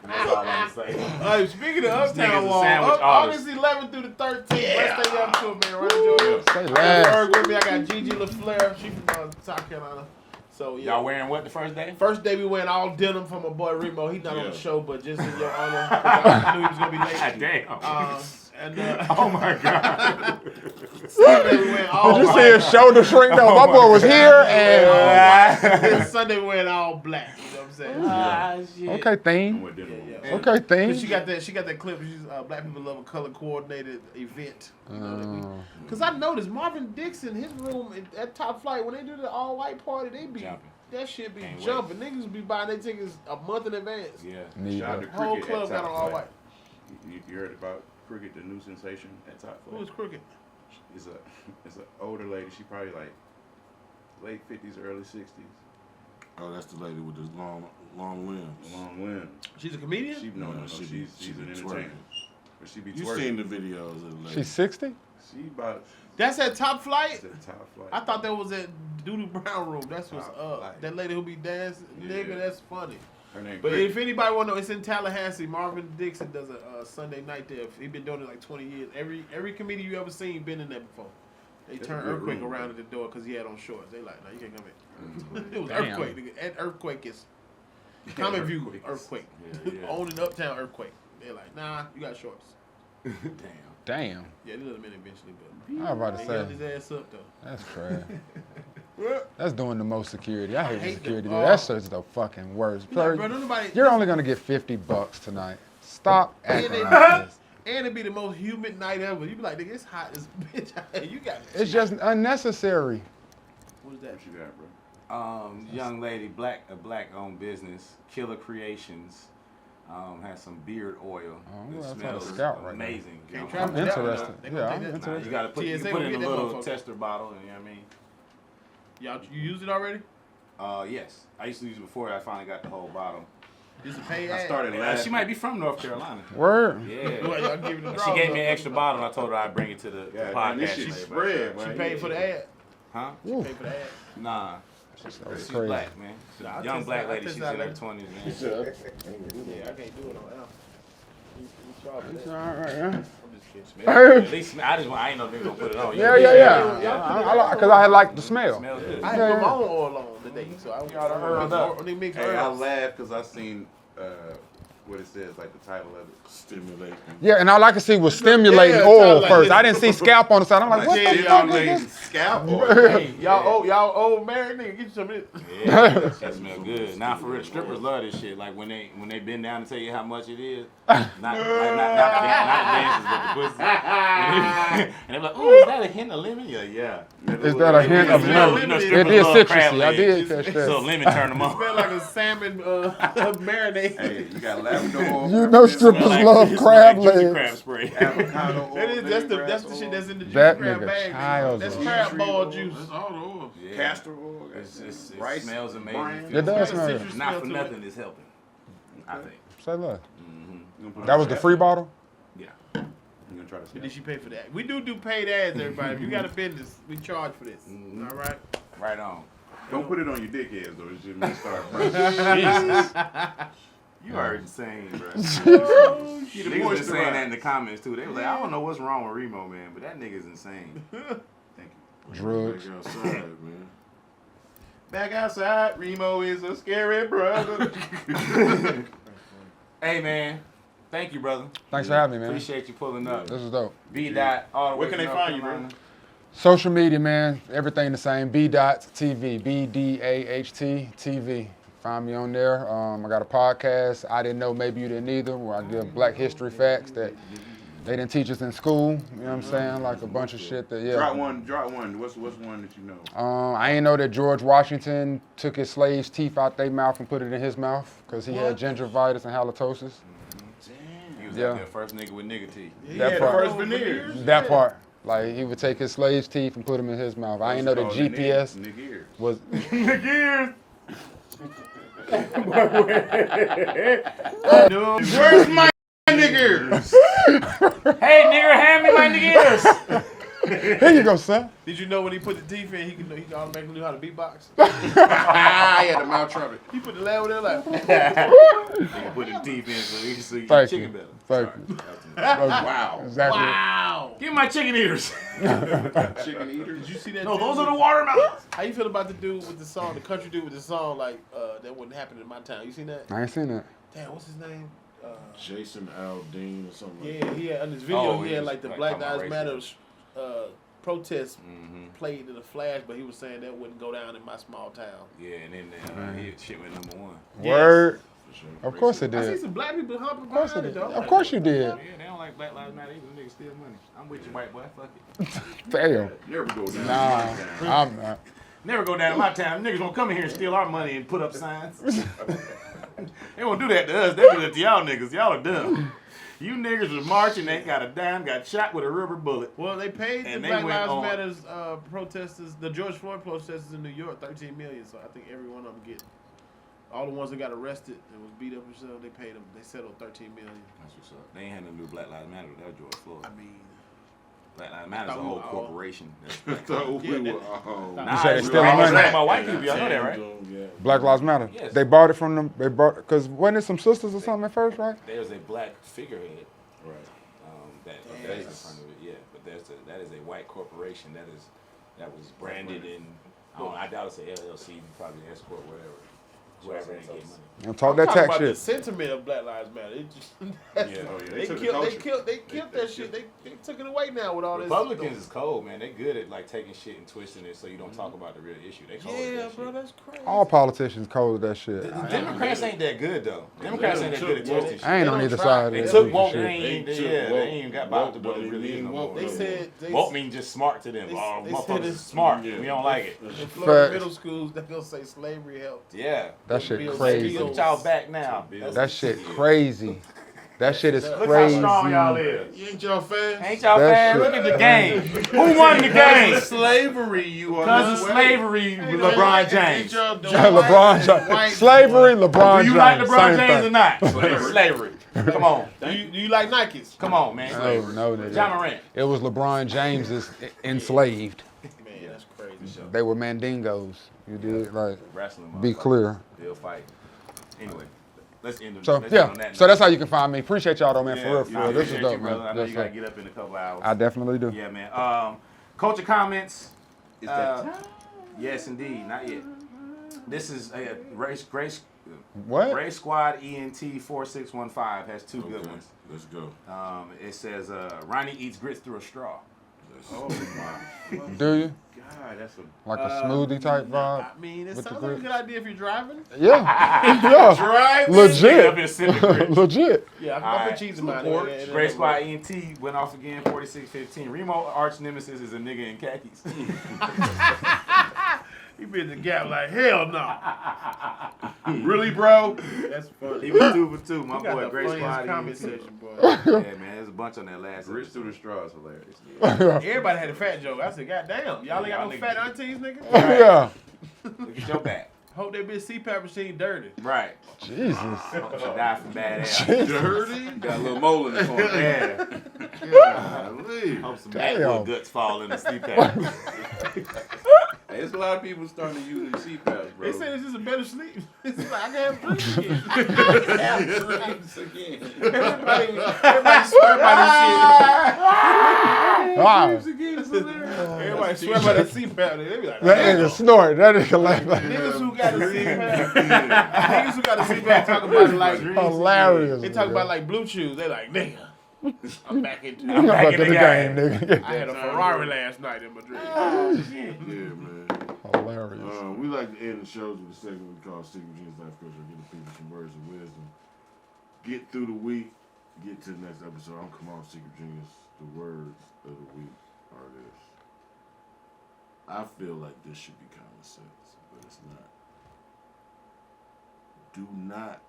Man, That's all I'm saying. Speaking of Niggas Uptown a Wall, sandwich August artist. 11th through the 13th. Let's stay up to it, man. Right, Jordan? Say I got less. Furg with me. I got Gigi LaFleur. She from South Carolina. So yeah. Y'all wearing what the first day? First day we wearing all denim for my boy Reemo. He's not on Yeah. the show, but just in your honor, 'cause I knew he was gonna be late. God damn. Oh my God. Sunday we went all Did you see white. his shoulder shrink though? My boy was here and Then Sunday we went all black. You know what I'm saying? Shit. okay, theme. With dinner. Yeah. Okay, theme. She got that clip. She's Black People Love a color coordinated event. You know what I mean? Because I noticed Marvin Dixon, his room at Top Flight, when they do the all white party, they be Jumping. that shit be Can't wait. jumping. Niggas be buying their tickets a month in advance. Yeah. Need Shout out that. to Whole Cricket club at got Top on all Flight. white. You heard about Cricket, the new sensation at Top Flight? Who is Crooked? It's an older lady. She probably like late 50s, early 60s. Oh, that's the lady with the long limbs. Long limbs. She's a comedian? No, she's be an twerking. entertainer. But she be You twerking. seen the videos of the lady? She's 60? She about That's at Top Flight? at Top Flight. I thought that was at Doodoo Brown room. That's what's Top up. Flight. That lady who be dancing, Yeah. nigga, that's funny. Her name But Cricket. if anybody want to know, it's in Tallahassee. Marvin Dixon does a Sunday night there. He been doing it like 20 years. Every comedian you ever seen been in there before. They That's turned a good Earthquake room, around bro. at the door because he had on shorts. They like, no, you can't come in. Mm-hmm. It was Damn. Earthquake. Nigga. At Earthquake is Common View Earthquake. Earthquake. Yeah, yeah. Owning Uptown Earthquake. They're like, nah, you got shorts. Damn. Damn. Yeah, they let him in eventually, I was about but to they held say, his ass up though. that's trash. That's doing the most security. I hate the hate security. them. That's just the fucking worst. Like, bro, don't nobody. You're only gonna get $50 tonight. Stop acting they- like this. And it'd be the most humid night ever. You be like, nigga, it's hot as a bitch. out here. You got It's just unnecessary. What is that? What you got, bro? Young lady, a black owned business, Killer Creations, has some beard oil. Oh, It that's on the smells scout right now. amazing. Can't You try know? to I'm put that one interested. up. They gonna Yeah, take I'm that. Nah, interested. you gotta put, you TSA put will it in a get that little motherfucker. tester bottle, you know what I mean? Y'all, you used it already? Yes. I used to use it before I finally got the whole bottle. This is a paid I ad. started laughing. She might be from North Carolina. Word. Yeah. Well, y'all give it a She draw, gave me though. an extra bottle and I told her I'd bring it to the God, podcast. man, this shit later. spread, She man. paid for the ad. Huh? She paid for the ad. Nah. That's She's crazy. black, man. She's Nah, I a young test black out- I lady. test She's out in her later. 20s, man. Yeah, I can't do it on Al. You try for It's that. all right, yeah. I'm just kidding. At least I ain't know they gonna put it on. Yeah. Because I like the smell. Smells good. I had put my own oil on today, so I Y'all done heard that. They mix Hey, I herbs. laughed because I seen what it says, like the title of it. Stimulating. Yeah, and all I could see was stimulating Yeah, oil like first. this. I didn't see scalp on the side. I'm like, what the fuck is this? Scalp. Hey, y'all old married nigga, get you some of this. Yeah, that smell good. Now for real, strippers love this shit. Like when they bend down to tell you how much it is, not dances, but the pussy. And they're like, "Ooh, is that a hint of lemon?" Yeah. Is that a hint of smell lemon? lemon. It is citrusy. I did catch So that. lemon turn them on. Smell like a salmon marinade. Hey, you got lavender oil. You know strippers Smell like- love it smell crab like juicy crab legs. spray. Avocado oil. That's the lemongrass shit oil, that's in the juice That crab nigga bag. child's That's a- crab tree ball oil. juice. That's all the oil. Yeah. castor oil. It rice, smells amazing. bran. It does It's got a smell good. citrus Not smell for to nothing, it's helping. I think. Say less. Mm-hmm. That was the free bottle? Yeah. You gonna try to But did she pay for that? We do paid ads, everybody. If you got a business, we charge for this. Mhm. All right. Right on. Don't put it on your dickheads though. It's just me start. Jesus. You are insane, bro. Oh, Niggas been saying that in the comments too. They was like, I don't know what's wrong with Reemo, man, but that nigga's insane. Thank you. Drugs. Back outside, man. Back outside, Reemo is a scary brother. Hey, man. Thank you, brother. Thanks for having me, man. Appreciate you pulling up. This is dope. B Daht, all the way Where can from they North find you, bro? Carolina. Social media, man. Everything the same. B Daht TV. BDAHT TV. Find me on there. I got a podcast. I didn't know, maybe you didn't either, where I give Black history facts that they didn't teach us in school. You know what I'm saying? Like a bunch of shit that, yeah. Drop one. What's one that you know? I ain't know that George Washington took his slaves' teeth out their mouth and put it in his mouth because he had gingivitis and halitosis. He was Yeah. like the first nigga with nigga teeth. That the part. first veneers. That part. Like, he would take his slaves' teeth and put them in his mouth. I ain't know that Oh, GPS nigga ears. was... Where's my niggers? Hey, nigger, hand me my niggas. Here you go, son. Did you know when he put the teeth in, he can automatically knew how to beatbox? I had the mouth trumpet. He put the lab in there like. Nigga put the teeth in so you Thank chicken you. better. Thank you. Wow. Exactly. Wow. Give me my chicken eaters. Chicken eaters. Did you see that? No, dude those are with- the watermelons. How you feel about the dude with the song, the country dude with the song like that wouldn't happen in my town? You seen that? I ain't seen that. Damn, what's his name? Jason Aldean or something like Yeah, he had on his video. He he had was, like the like, Black talking about Lives Matter protest Mm-hmm. played in a flash, but he was saying that wouldn't go down in my small town. Yeah, and then shit went #1. Word. that. For sure. Of course it I see did. some black people humping Of course behind it it, did. though. Of course you did. Yeah, they don't like Black Lives Matter either. Niggas steal money. I'm with you, white boy. Fuck it. Damn. Never go down. Nah, I'm not. Never go down to my town. Niggas gonna come in here and steal our money and put up signs. They won't do that to us. They do that to y'all niggas. Y'all are dumb. You niggas was marching. They got a dime, got shot with a rubber bullet. Well, they paid the And they Black went Lives on- Matters protesters, the George Floyd protesters in New York, $13 million. So I think every one of them get. All the ones that got arrested and was beat up and stuff, they paid them. They settled $13 million. That's what's up. They ain't had no new Black Lives Matter. That was George Floyd. I mean, Black Lives Matter is a whole corporation. Thought we were. Nah, said they it's stealing all money. about white people. Y'all know that, right? Black Lives Matter. Yes. They bought it from them. They bought because wasn't it some sisters or something at first, right? There's a black figurehead Right. that is in front of it. Yeah, but that is a white corporation that was branded in. I doubt it's an LLC, probably an escort, whatever. Whoever ain't get money. And talk I'm that talking tax about the shit. sentiment of Black Lives Matter. It just They took the they culture. killed that shit. They took it away now with all Republicans this. is cold, man. They good at like taking shit and twisting it so you don't talk about the real issue. They cold at Yeah, that bro, shit. that's crazy. All politicians cold with that shit. The Democrats ain't that good though. Democrats ain't that good at twisting shit. I ain't They on don't either try. side of They that took woke. shit. They ain't even got about to what it really is no more. They said Woke mean just smart to them. They Motherfuckers said is it's- smart. Yeah. We don't like it. in Florida Facts. middle schools, they gonna say slavery helped. Yeah. That shit Bills- crazy. Look at y'all back now. That shit crazy. That shit is Look how crazy. strong y'all is. You ain't y'all fans? Ain't y'all That fans? shit- Look at the game. Who won the game? Slavery, you are. Because of slavery, LeBron James. LeBron James. Slavery, LeBron James. Do you like LeBron Same James thing. or not? Slavery. Come on. Do you like Nikes? Come on, man. No, nigga. John Morant. It was LeBron James is enslaved. Man, that's crazy. They were mandingos. You did like Wrestling. be motherfucker. clear. Still fight. Anyway, let's end it. So let's end on yeah, that so note. that's how you can find me. Appreciate y'all though, man. Yeah, For real, for I real. This is appreciate dope, you, brother. I man. know Yes, you gotta sir. get up in a couple hours. I definitely do. Yeah, man. Culture comments. Is that time? Yes, indeed. Not yet. This is a race. What? Race Squad ENT 4615 has two good Okay, ones. let's go. It says Ronnie eats grits through a straw. Oh my Do you? God, that's a Like a smoothie type vibe? I mean, it With the sounds like a grits? good idea if you're driving. Yeah. Yeah. Right? Legit. Legit. Yeah, I can Alright. put cheese in mine. Race Squad ENT went off again 4615. Reemo arch nemesis is a nigga in khakis. He been in the gap like hell no. Really, bro? That's funny. He was 2 for 2, my You got boy. the Grace funniest Squad comment ENT. section, boy. Yeah, man, there's a bunch on that last Grits through the episode. straw is hilarious. Everybody had a fat joke. I said, God damn, y'all ain't got Y'all no niggas- fat aunties, nigga. Yeah. Look at your back. Hope that bitch CPAP machine dirty. Right. Jesus. She died from bad ass. Dirty? Got a little mole in the corner. Yeah. Golly. Hope some Damn. backwood guts fall in the sleep pattern. Hey, there's a lot of people starting to use these CPAPs, bro. They said it's just a better sleep. It's like, I can have dreams again. dreams again. Everybody swear by Wow. this shit. Everybody swear by that CPAP. They be like, That nigga snort. That nigga laugh like niggas who got a CPAP. Niggas who got a CPAP talk about it like hilarious. They talk nigga. about like blue chews. They like, nigga, I'm back into I'm it. back in the game, nigga. I had a Ferrari last night in Madrid. Yeah, man. Hilarious. We like to end the shows with a segment we call Secret Genius Life Coach. Give the people some words of wisdom. Get through the week. Get to the next episode. I'm Kamal, Secret Genius. The words of the week are this. I feel like this should be common sense, but it's not. Do not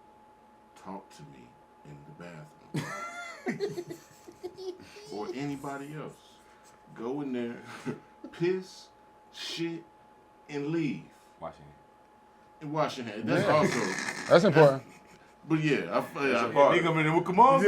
talk to me in the bathroom. Or anybody else. Go in there, piss, shit, and leave. Wash your hands. And wash your hands. That's Yeah. also. That's important. But yeah, Nigga, man, come on,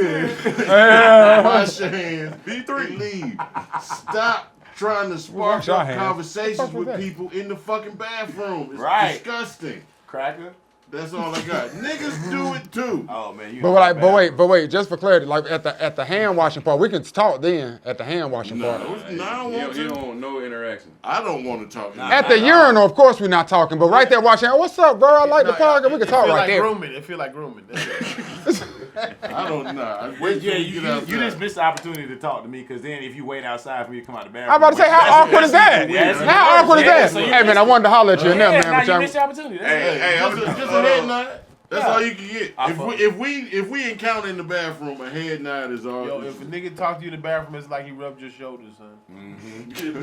wash your hands. B3. And leave. Stop trying to spark wash our up hands. conversations What the fuck was with that? people in the fucking bathroom. It's Right. disgusting. Cracker. That's all I got. Niggas do it too. Oh man, you. But wait, just for clarity, like at the hand washing part, we can talk then at the hand washing No, part. I don't want You to. don't no interaction. I don't want to talk. At the urinal, of course, we're not talking, but right there watching, oh, what's up, bro? I like the podcast. We can talk right there. Grooming. It feel like grooming. I don't know. Yeah, you just missed the opportunity to talk to me because then if you wait outside for me to come out the bathroom. I'm about to say, how awkward is that? How awkward is that? Hey, man, I wanted to holler at you in there, man. Now but you missed the opportunity. Hey, just a head nod. That's all you can get. I If we encounter in the bathroom, a head nod is all. Yo, if a nigga talk to you in the bathroom, it's like he rubbed your shoulders, son.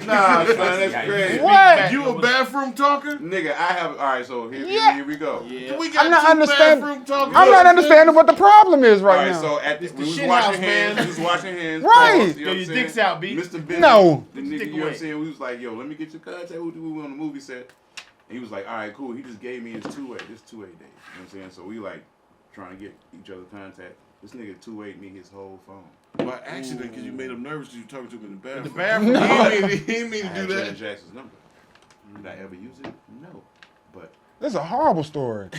Nah, son, that's crazy. What? You a bathroom talker? Nigga, I have. All right, so here we go. Yeah. We got I'm not two understanding. bathroom talkers. I'm not understanding what the problem is All right right, now. so at It's the we was shit washing house, hands. man. We was washing hands. Right. Pause, you know Yo, what your I'm dick's saying? out, B. Mr. Business, No. The Dick nigga, you know what away. I'm saying? We was like, yo, let me get your contact. Who do we on the movie set? And he was like, all right, cool. He just gave me his two-way. This two-way day. You know what I'm saying? So we like trying to get each other contact. This nigga two-wayed me his whole phone. By accident, because you made him nervous because you were talking to him in the bathroom. The bathroom. He didn't mean I to had do Janet that. Jackson's number. Did I ever use it? No. But This is a horrible story.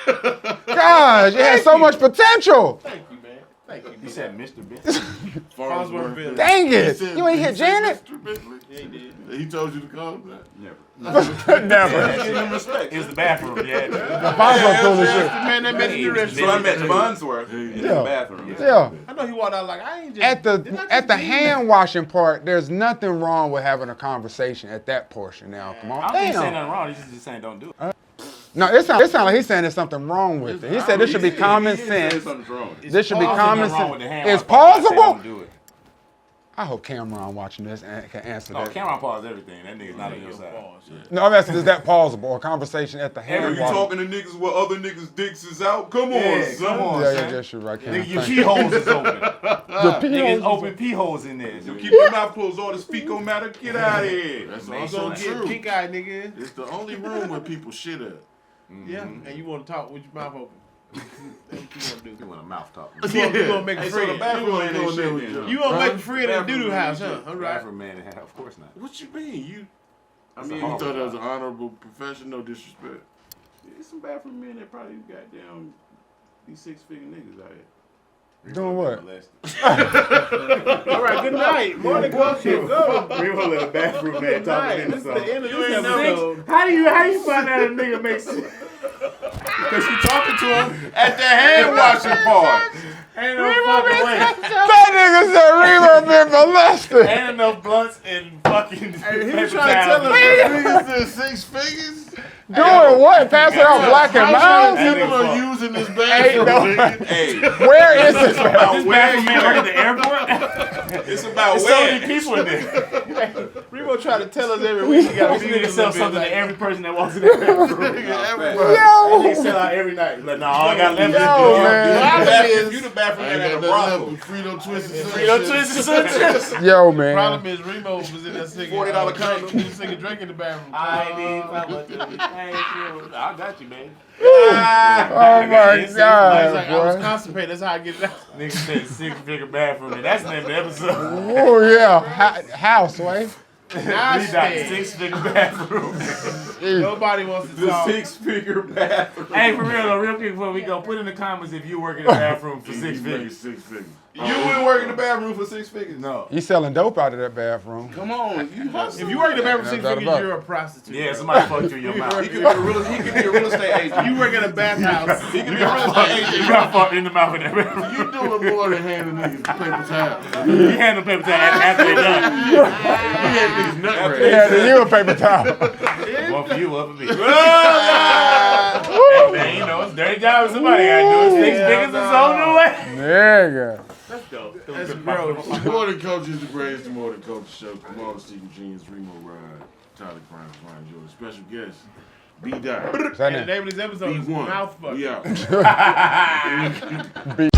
Gosh, it has so much potential. Thank you, man. Thank you. You said Mr. Business. Farnsworth Village. Dang He it. said- You ain't hit he said Janet? Mr. Bentley. Yeah, he did. He told you to call him that? never. Never. Give him respect. It's the bathroom, yeah. Farnsworth cool as shit. The man that made the restaurant. So I met Farnsworth in the Yeah. bathroom. Yeah. I know he walked out like, I ain't just. At didn't I the just leave? hand washing part, there's nothing wrong with having a conversation at that portion. Now, come I on, don't think he's saying damn. nothing wrong. He's just saying don't do it. No, it sounds like he's saying there's something wrong with it. He said this should be common sense. Something's wrong. This should be There's common nothing wrong with the sense. hand It's wash part. I say plausible. don't do it. I hope Cameron watching this and can answer No, that. Cameron paused everything. That nigga's not on your side. No, I'm asking, is that plausible? A conversation at the Are hand you wash? talking to niggas where other niggas' dicks is out? Come on, Yeah, son. come on, Yeah, son. yeah, you're right, Nigga, Cameron. your Thank pee you. holes is open. Your pee Niggas holes is open pee holes in there. You keep your mouth closed. All this fecal matter. Get out of here. That's You also gonna get true. pink eye, nigga. It's the only room where people shit at. Yeah, and you want to talk with your mouth open. That's what you want to do. You want a mouth talk. You gonna make a Hey, so the friend. bathroom You man wanna ain't go there shit with then, your- huh? You gonna Huh? make a friend at the doo-doo house, huh? All right. Bathroom man, of course not. What you mean? You? I That's mean, a you horrible thought that was job. an honorable profession? No disrespect. There's some bathroom men that probably goddamn these six-figure niggas out here. Doing what? All right, good night. Morning culture. Go. Reemo let a bathroom man Good night. This is the end of You this ain't never- episode. How you find out a nigga makes sense? Because you talking to him at the hand washing part. Ain't no fucking way. That nigga said Reemo been molested. Ain't enough blunts and fucking. He was trying to tell us Niggas said 6 figures? Doing what? Passing out black and How miles? many people nigga are fuck. using this bathroom, nigga? Hey, Where is this man? about where Bathroom you man work at at. the airport. It's about There's so where. many people in there. Remo try to tell us every week he got This to nigga sell something to every person that walks in the bathroom. Nigga, everybody. That nigga Yo! sell out every night. Like, no, all I got left Yo, is man. You the bathroom I man ain't at a got nothing brothel. left but Frito Twisted Frito Twisted Sunchips. Yo, man. Problem is Remo was in there singing $40 drink. condom. He was singing drink in the bathroom. I need someone to thank you. I got you, man. Oh my He's God, like, I was boy. constipated. That's how I get it out. Nigga said six-figure bathroom. And that's the name of the episode. Oh, yeah. House, right? We got six-figure bathroom. Nobody wants to The talk. six-figure bathroom. Hey, for real though, real quick before we go, put in the comments if you work in the bathroom for six figures. 6 figures. You wouldn't work in the bathroom for 6 figures? No. He's selling dope out of that bathroom. Come on, you hustle. If you work in the bathroom for No 6 doubt figures, about it. you're a prostitute. Yeah, somebody fucked you in your mouth. He could be a real estate agent. You work in a bathhouse. He could be a real estate agent. You got fucked in the mouth in that bathroom. You doing more than handing niggas paper towels. You handle paper towel after they're done. You had niggas nut racks. Yeah, then you a paper towel. One for you, one for me. Hey man, you know, it's a dirty job somebody gotta do it. Six figures is on the way. There you go. Let's go. That's gross. More Than Culture is the greatest More Than Culture show. Kamal, Secret Genius, Reemo Rod, Tyler Chronicles, Ronnie Jordan. Special guest, B Daht. What's that And the name? name of this episode is B1. Mouth Fuck. We out. B.